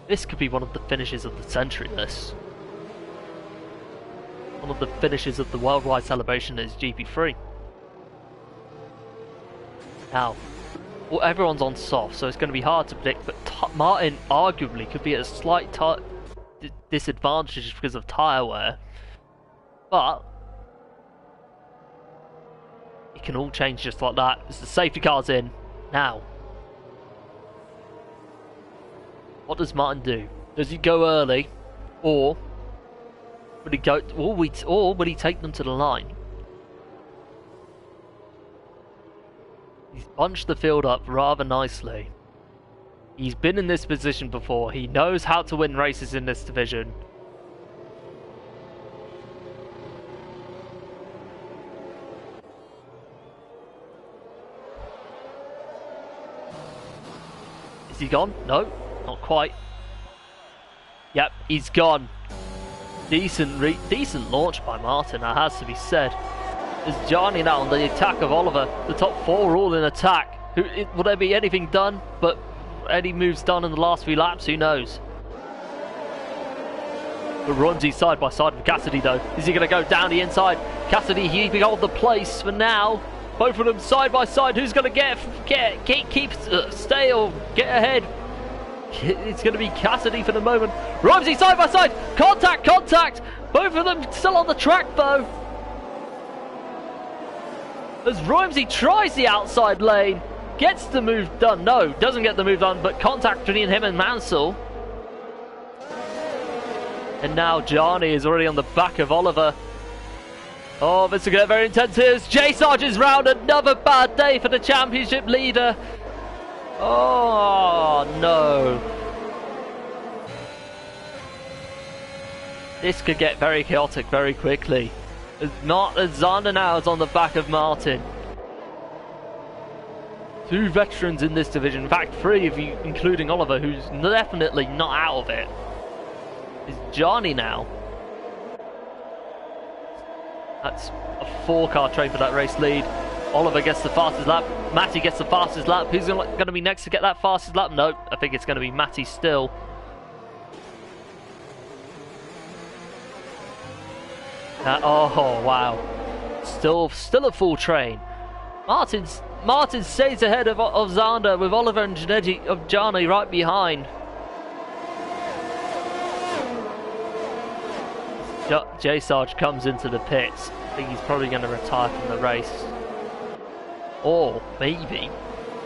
This could be one of the finishes of the century, this. One of the finishes of the worldwide celebration is GP3. Now, well, everyone's on soft, so it's going to be hard to predict, but Martin arguably could be at a slight disadvantage because of tyre wear. But it can all change just like that. As the safety car's in. Now, what does Martin do? Does he go early, or would he go? Or would he take them to the line? He's bunched the field up rather nicely. He's been in this position before. He knows how to win races in this division. Is he gone? No, not quite. Yep, he's gone. Decent launch by Martin, that has to be said. There's Johnny now on the attack of Oliver. The top 4 are all in attack. Will there be anything done? But any moves done in the last few laps? Who knows? But Rumsey's side by side with Cassidy though. Is he going to go down the inside? Cassidy keeping hold of the place for now. Both of them side by side. Who's going to stay or get ahead? It's going to be Cassidy for the moment. Rumsey side by side. Contact. Both of them still on the track though. As Rumsey tries the outside lane, gets the move done. No, doesn't get the move done, but contact between him and Mansell. And now Johnny is already on the back of Oliver. Oh, this will get very intense here. J Sarge is round. Another bad day for the championship leader. Oh, no. This could get very chaotic very quickly. As Zander now is on the back of Martin. 2 veterans in this division. In fact, 3 if you including Oliver, who's definitely not out of it. Is Johnny now. That's a 4-car train for that race lead. Oliver gets the fastest lap. Matty gets the fastest lap. Who's going to be next to get that fastest lap? No, I think it's going to be Matty still. Oh wow! Still a full train. Martin stays ahead of Zander with Oliver and Johnny right behind. J Sarge comes into the pits. I think he's probably going to retire from the race, or maybe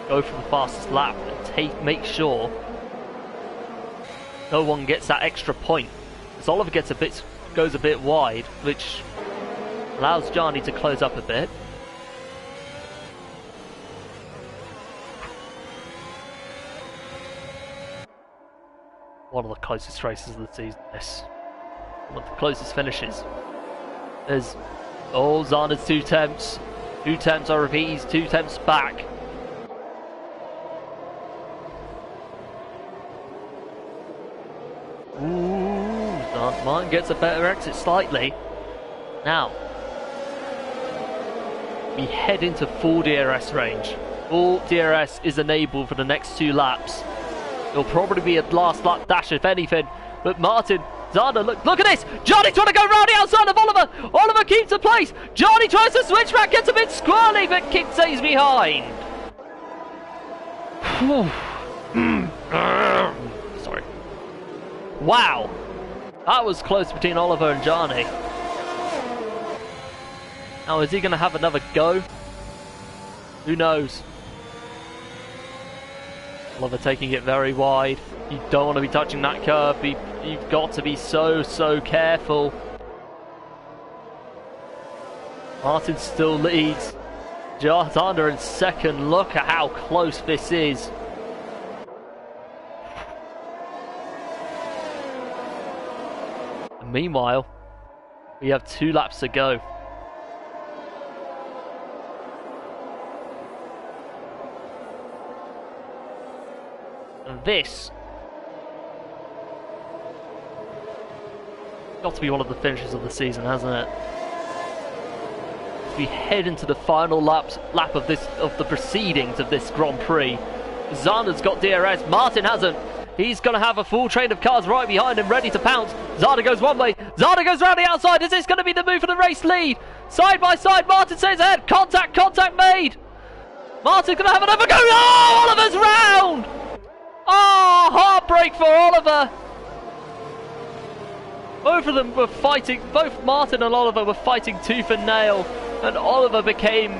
go for the fastest lap and make sure no one gets that extra point. As Oliver goes a bit wide, which allows Johnny to close up a bit. One of the closest races of the season, this. One of the closest finishes. There's... Oh, Zana's 2 temps. 2 temps, I repeat, he's 2 temps back. Ooh, Martin gets a better exit slightly. Now, we head into full DRS range. Full DRS is enabled for the next 2 laps. It'll probably be a last lap dash if anything, but Martin, Zana, look at this! Johnny trying to go round the outside of Oliver! Oliver keeps the place! Johnny tries to switch back, gets a bit squirrely, but Kid stays behind! Sorry. Wow! That was close between Oliver and Johnny. Now, is he going to have another go? Who knows? Oliver taking it very wide. You don't want to be touching that curb. You've got to be so careful. Martin still leads. Zana in second. Look at how close this is. And meanwhile, we have 2 laps to go. And this got to be one of the finishes of the season, hasn't it? As we head into the final lap of the proceedings of this Grand Prix. Zana's got DRS, Martin hasn't. He's going to have a full train of cars right behind him, ready to pounce. Zana goes one way, Zana goes round the outside. Is this going to be the move for the race lead? Side by side, Martin stays ahead. Contact made. Martin's going to have another go. Oh, Oliver's round. Oh, heartbreak for Oliver. Both of them were fighting, both Martin and Oliver were fighting tooth and nail, and Oliver became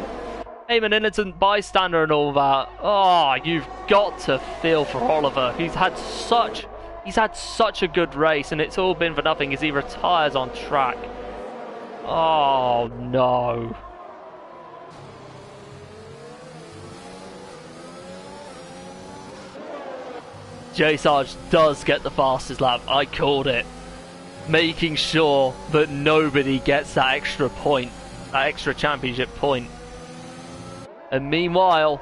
an innocent bystander and all that. Oh, you've got to feel for Oliver. He's had such a good race, and it's all been for nothing as he retires on track. Oh no. J Sarge does get the fastest lap. I called it. Making sure that nobody gets that extra point, that extra championship point. And meanwhile,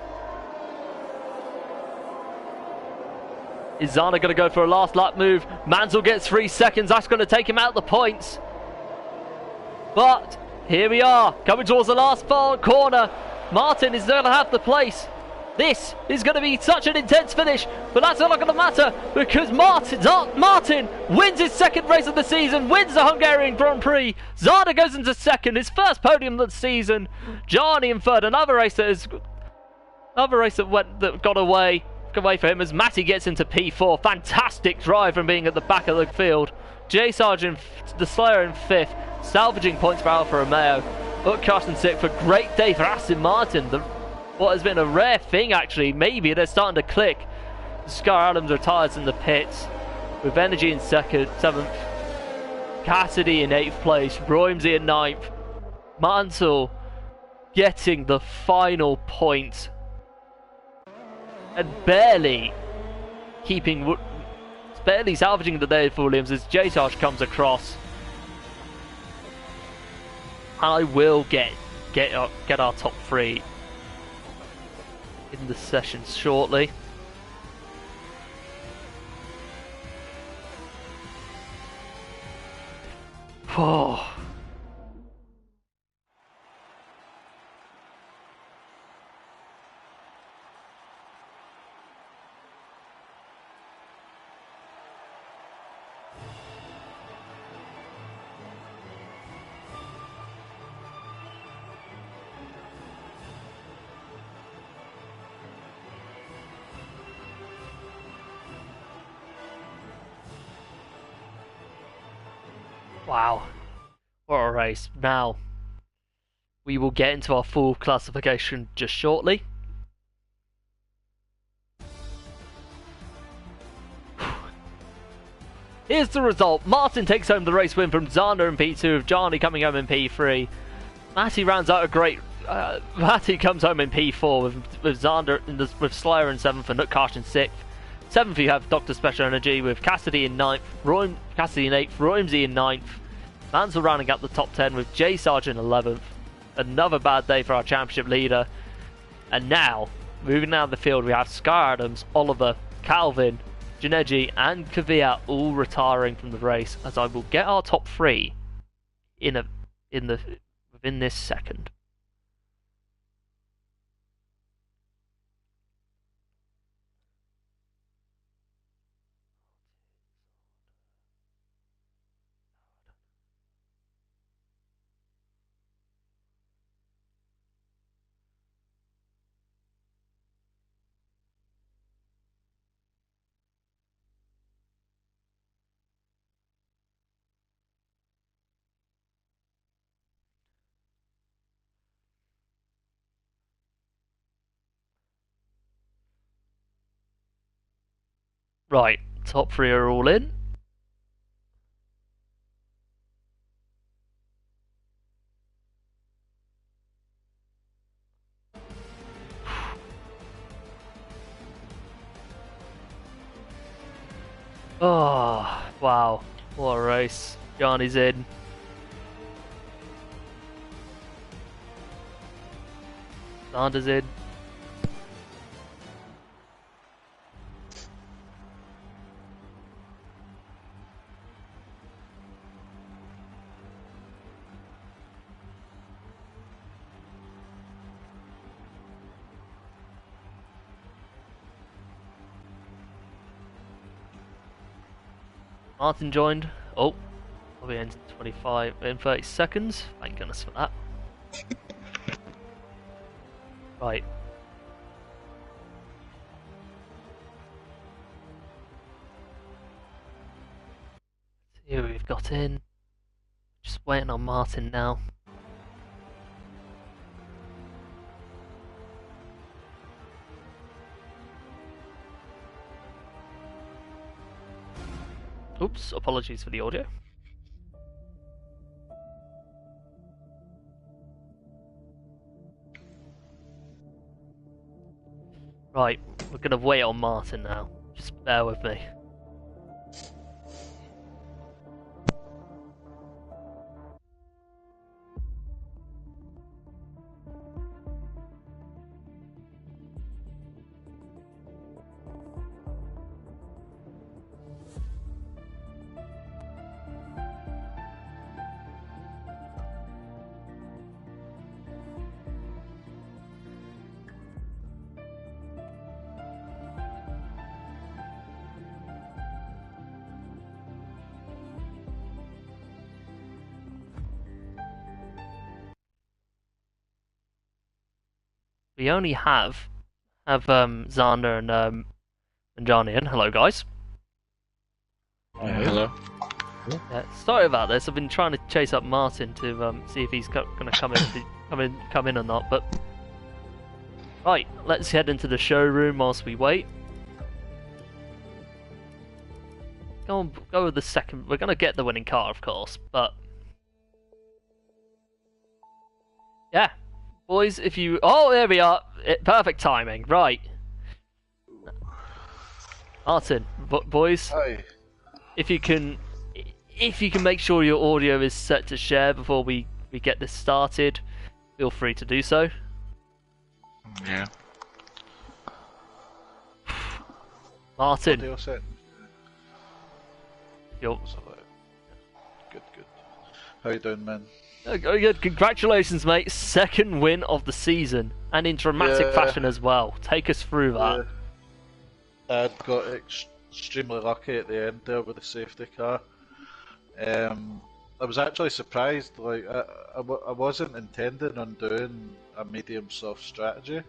is Zana going to go for a last lap move? Mansell gets 3 seconds. That's going to take him out the points. But here we are, coming towards the last corner. Martin is going to have the place. This is going to be such an intense finish, but that's not going to matter because Martin wins his 2nd race of the season, wins the Hungarian Grand Prix. Zana goes into 2nd, his 1st podium of the season. Johnny in 3rd, another race that got away for him as Matty gets into P4. Fantastic drive from being at the back of the field. J Sarge the Slayer in 5th, salvaging points for Alfa Romeo. Utkarsh in 6th. A great day for Aston Martin. What has been a rare thing, actually. Maybe they're starting to click. Scar Adams retires in the pits with Energy in 7th, Cassidy in 8th place, Roimsey in 9th, Mansell getting the final point and barely salvaging the day for Williams as J Sarge comes across. And I will get our top 3 in the sessions shortly. Oh. Wow, what a race. Now, we will get into our full classification just shortly. Here's the result. Martin takes home the race win from Zana in P2, with Johnny coming home in P3. Matty rounds out a great... Matty comes home in P4 with Zander with Slayer in 7th and Utkarsh in 6th. 7th, you have Dr. Special Energy with Cassidy in 9th, Cassidy in 8th, Roimsey in 9th. Mansell rounding up the top 10 with Jay Sargent 11th. Another bad day for our championship leader. And now, moving down the field, we have Sky Adams, Oliver, Calvin, Janeji, and Kvyat all retiring from the race, as I will get our top 3 within this second. Right, top 3 are all in. Oh, wow. What a race. Yanni's in. Sanders in. Martin joined. Oh, will be in 30 seconds. Thank goodness for that. Right. Let's see who we've got in. Just waiting on Martin now. Oops, apologies for the audio. Right, we're gonna wait on Martin now. Just bear with me. We only have Xander and Johnny in. Hello, guys. Hello. Yeah, sorry about this. I've been trying to chase up Martin to see if he's going to come in or not. But right, let's head into the showroom whilst we wait. Go with the second. We're going to get the winning car, of course, but yeah. Boys, if you... Oh, there we are. Perfect timing. Right. Martin, boys. Hi. If you can make sure your audio is set to share before we get this started, feel free to do so. Yeah. Martin. Audio set. Good. How you doing, man? Good. Congratulations, mate. Second win of the season, and in dramatic fashion as well. Take us through that. Yeah. I got extremely lucky at the end there with the safety car. I was actually surprised. Like I wasn't intending on doing a medium soft strategy.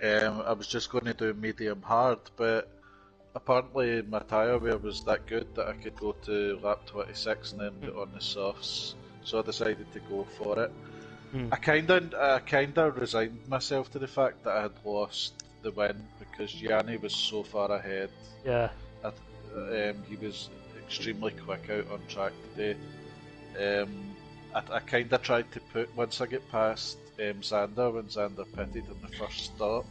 I was just going to do medium hard, but apparently my tyre wear was that good that I could go to lap 26 and then put on the softs. So I decided to go for it. I kinda resigned myself to the fact that I had lost the win because Yanni was so far ahead. Yeah. He was extremely quick out on track today. I kinda tried to put, once I get past Xander, when Xander pitted on the first stop,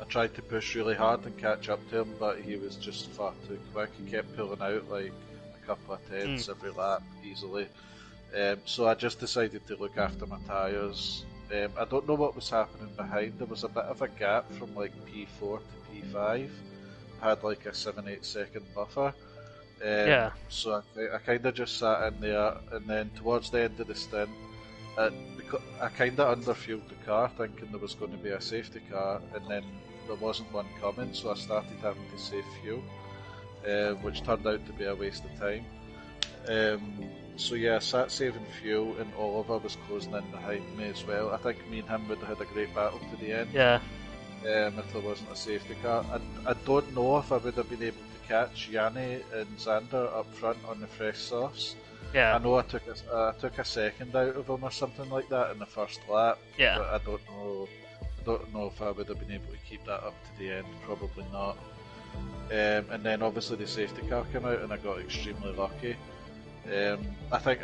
I tried to push really hard and catch up to him, but he was just far too quick. He kept pulling out like a couple of tenths every lap easily. So I just decided to look after my tyres. I don't know what was happening behind. There was a bit of a gap from like P4 to P5. I had like a 7-8 second buffer. So I kind of just sat in there, and then towards the end of the stint, I kind of underfueled the car, thinking there was going to be a safety car, and then there wasn't one coming, so I started having to save fuel, which turned out to be a waste of time. So yeah, I sat saving fuel, and Oliver was closing in behind me as well. I think me and him would have had a great battle to the end. Yeah. If there wasn't a safety car. I don't know if I would have been able to catch Yanni and Xander up front on the fresh softs. Yeah. I know I took a second out of them or something like that in the first lap. Yeah. But I don't know if I would have been able to keep that up to the end. Probably not. And then obviously the safety car came out, and I got extremely lucky. I think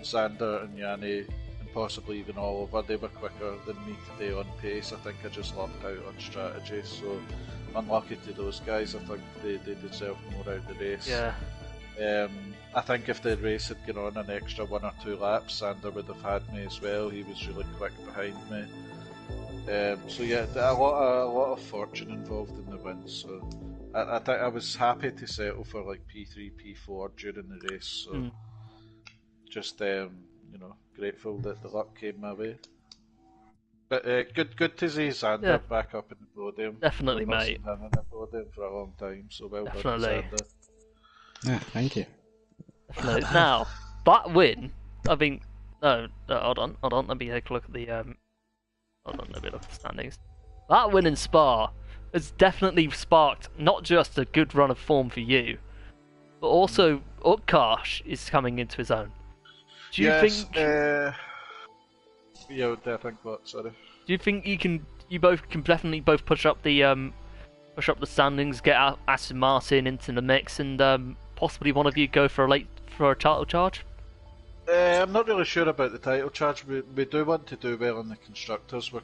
Xander and Yanni, and possibly even Oliver, they were quicker than me today on pace. I think I just locked out on strategy, so unlucky to those guys. I think they deserve more out of the race. Yeah. I think if the race had gone on an extra 1 or 2 laps, Xander would have had me as well. He was really quick behind me. So yeah, a lot of fortune involved in the win. So I think I was happy to settle for like P3, P4 during the race. So just grateful that the luck came my way. But good to see Xander back up in the podium. Definitely, mate. Been in the podium for a long time, so well done, Xander. Yeah, thank you. Definitely. Now that win, I mean, no, hold on. Let me take a look at the Hold on, let me look at the standings. That win in Spa has definitely sparked not just a good run of form for you, but also Utkarsh is coming into his own. Do you think? I think what? Sorry. Do you think you both can definitely both push up the standings, get Aston Martin into the mix, and possibly one of you go for a title charge? I'm not really sure about the title charge. We do want to do well in the constructors. We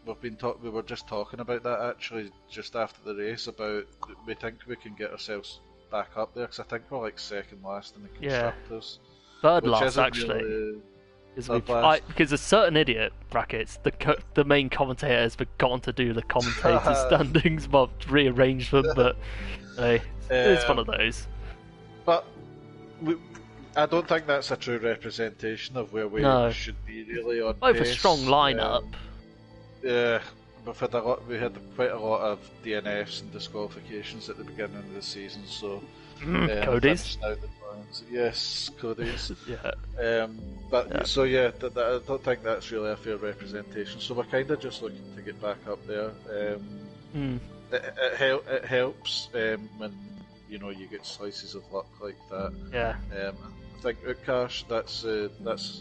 were just talking about that actually just after the race, about we think we can get ourselves back up there, because I think we're like second last in the constructors. Third last actually. Really, because a certain idiot brackets the main commentator has forgotten to do the commentator standings, but rearranged them. But hey, it's one of those. But I don't think that's a true representation of where we should be really on Both pace. A strong lineup. Yeah, we had quite a lot of DNFs and disqualifications at the beginning of the season, so Cody's. Yes, Cody's. Yeah. So yeah, I don't think that's really a fair representation. So we're kind of just looking to get back up there. It helps when you get slices of luck like that. Yeah. I think Utkarsh, that's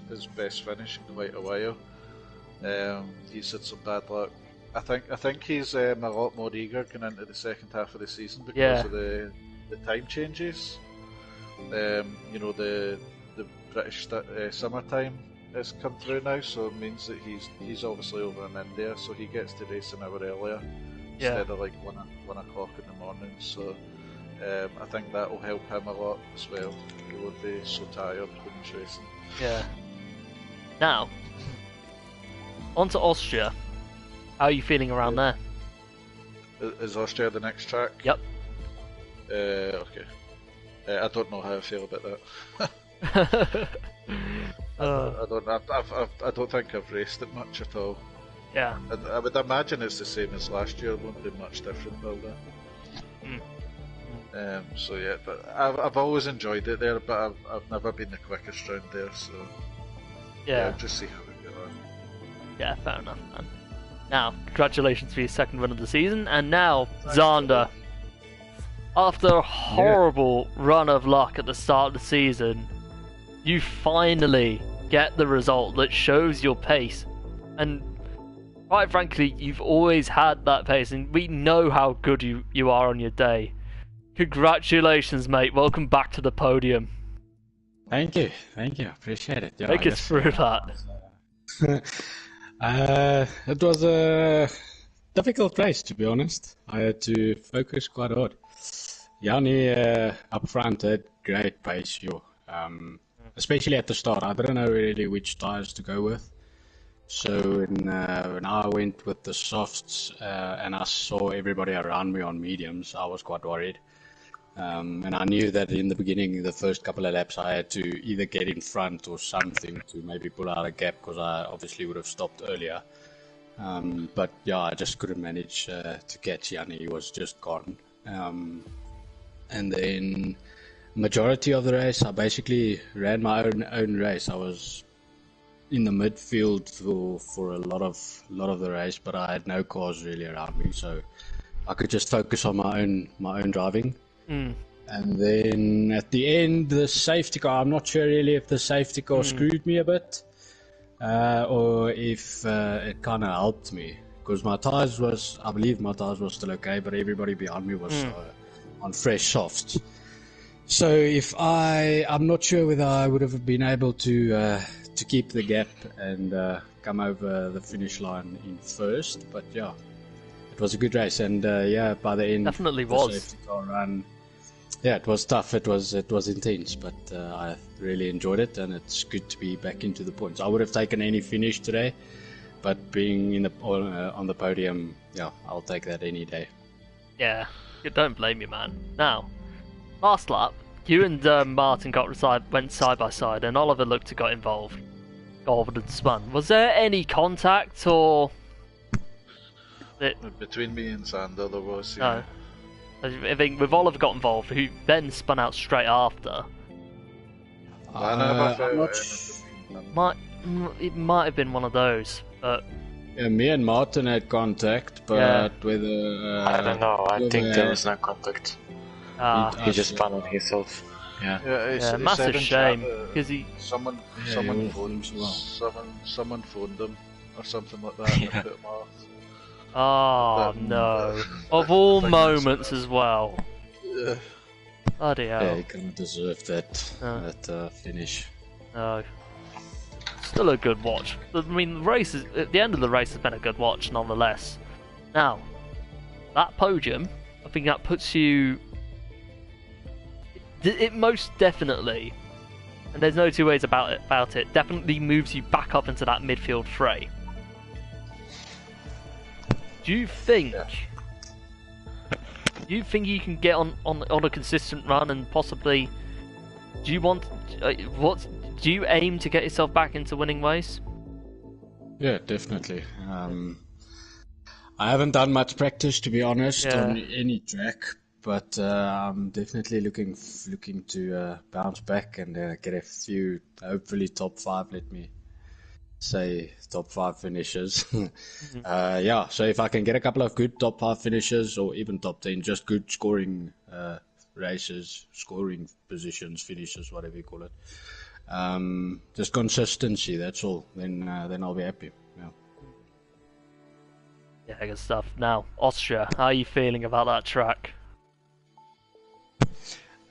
his best finish in quite a while. He's had some bad luck. I think he's a lot more eager going into the second half of the season because of the time changes. The British summertime has come through now, so it means that he's obviously over in India, so he gets to race an hour earlier instead of like 1 o'clock in the morning. So I think that will help him a lot as well. He won't be so tired when he's racing. Yeah. Now, on to Austria. How are you feeling around there? Is Austria the next track? Yep. Okay. I don't know how I feel about that. I don't think I've raced it much at all. Yeah. I would imagine it's the same as last year. It won't be much different, will it? So yeah, but I've always enjoyed it there, but I've never been the quickest round there. So yeah, just see how we get on. Yeah, fair enough, man. Now, congratulations for your second win of the season, and now Xander. After a horrible run of luck at the start of the season, you finally get the result that shows your pace. And quite frankly, you've always had that pace, and we know how good you are on your day. Congratulations, mate. Welcome back to the podium. Thank you. Appreciate it. Take us through that. It was a difficult race, to be honest. I had to focus quite hard. Yanni up front had great pace, especially at the start. I didn't know really which tyres to go with. So when I went with the softs and I saw everybody around me on mediums, I was quite worried. And I knew that in the beginning, the first couple of laps, I had to either get in front or something to maybe pull out a gap, because I obviously would have stopped earlier. But yeah, I just couldn't manage to catch Yanni. He was just gone. And then majority of the race, I basically ran my own race. I was in the midfield for a lot of the race, but I had no cars really around me, so I could just focus on my own driving. And then at the end, the safety car, I'm not sure really if the safety car screwed me a bit or if it kind of helped me, because I believe my tires was still okay, but everybody behind me was on fresh softs. So I'm not sure whether I would have been able to keep the gap and come over the finish line in first, but yeah, it was a good race. And yeah, by the end, Definitely the was. safety car run. Yeah, it was tough. It was intense, but I really enjoyed it, and it's good to be back into the points. I would have taken any finish today, but being on the podium, yeah, I'll take that any day. Yeah, don't blame you, man. Now, last lap, you and Martin went side by side, and Oliver looked to got involved and spun. Was there any contact or? Between me and Sander, there was. No. I think with Oliver got involved, who then spun out straight after. It might have been one of those, but yeah, me and Martin had contact, but whether I don't know. I think there was no contact. He just spun on himself. Yeah, massive shame because someone phoned him or something like that. And put him off. Oh no! Of all moments as well. Bloody hell. Yeah, he kind of deserved that finish. No. Still a good watch. I mean, at the end of the race has been a good watch nonetheless. Now, that podium, I think that puts you. It most definitely, and there's no two ways about it, definitely moves you back up into that midfield fray. Do you think you can get on a consistent run and possibly? Do you aim to get yourself back into winning ways? Yeah, definitely. I haven't done much practice, to be honest, on any track, but I'm definitely looking to bounce back and get a few, hopefully top 5. Let me say top 5 finishes. Yeah, so if I can get a couple of good top 5 finishes or even top 10, just good scoring races, scoring positions, finishes, whatever you call it. Just consistency, that's all. Then I'll be happy. Yeah, good stuff. Now, Austria, how are you feeling about that track?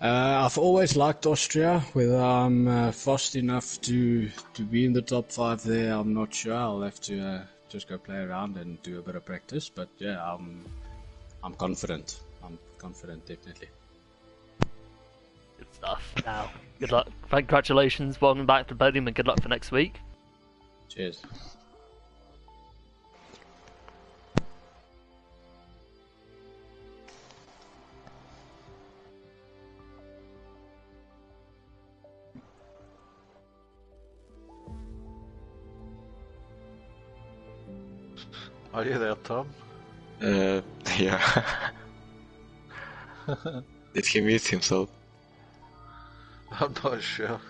I've always liked Austria. Whether I'm fast enough to be in the top 5 there, I'm not sure. I'll have to just go play around and do a bit of practice. But yeah, I'm confident. I'm confident, definitely. Good stuff. Now, good luck. Congratulations. Welcome back to the podium and good luck for next week. Cheers. Are you there, Tom? Yeah. Did he mute himself? I'm not sure.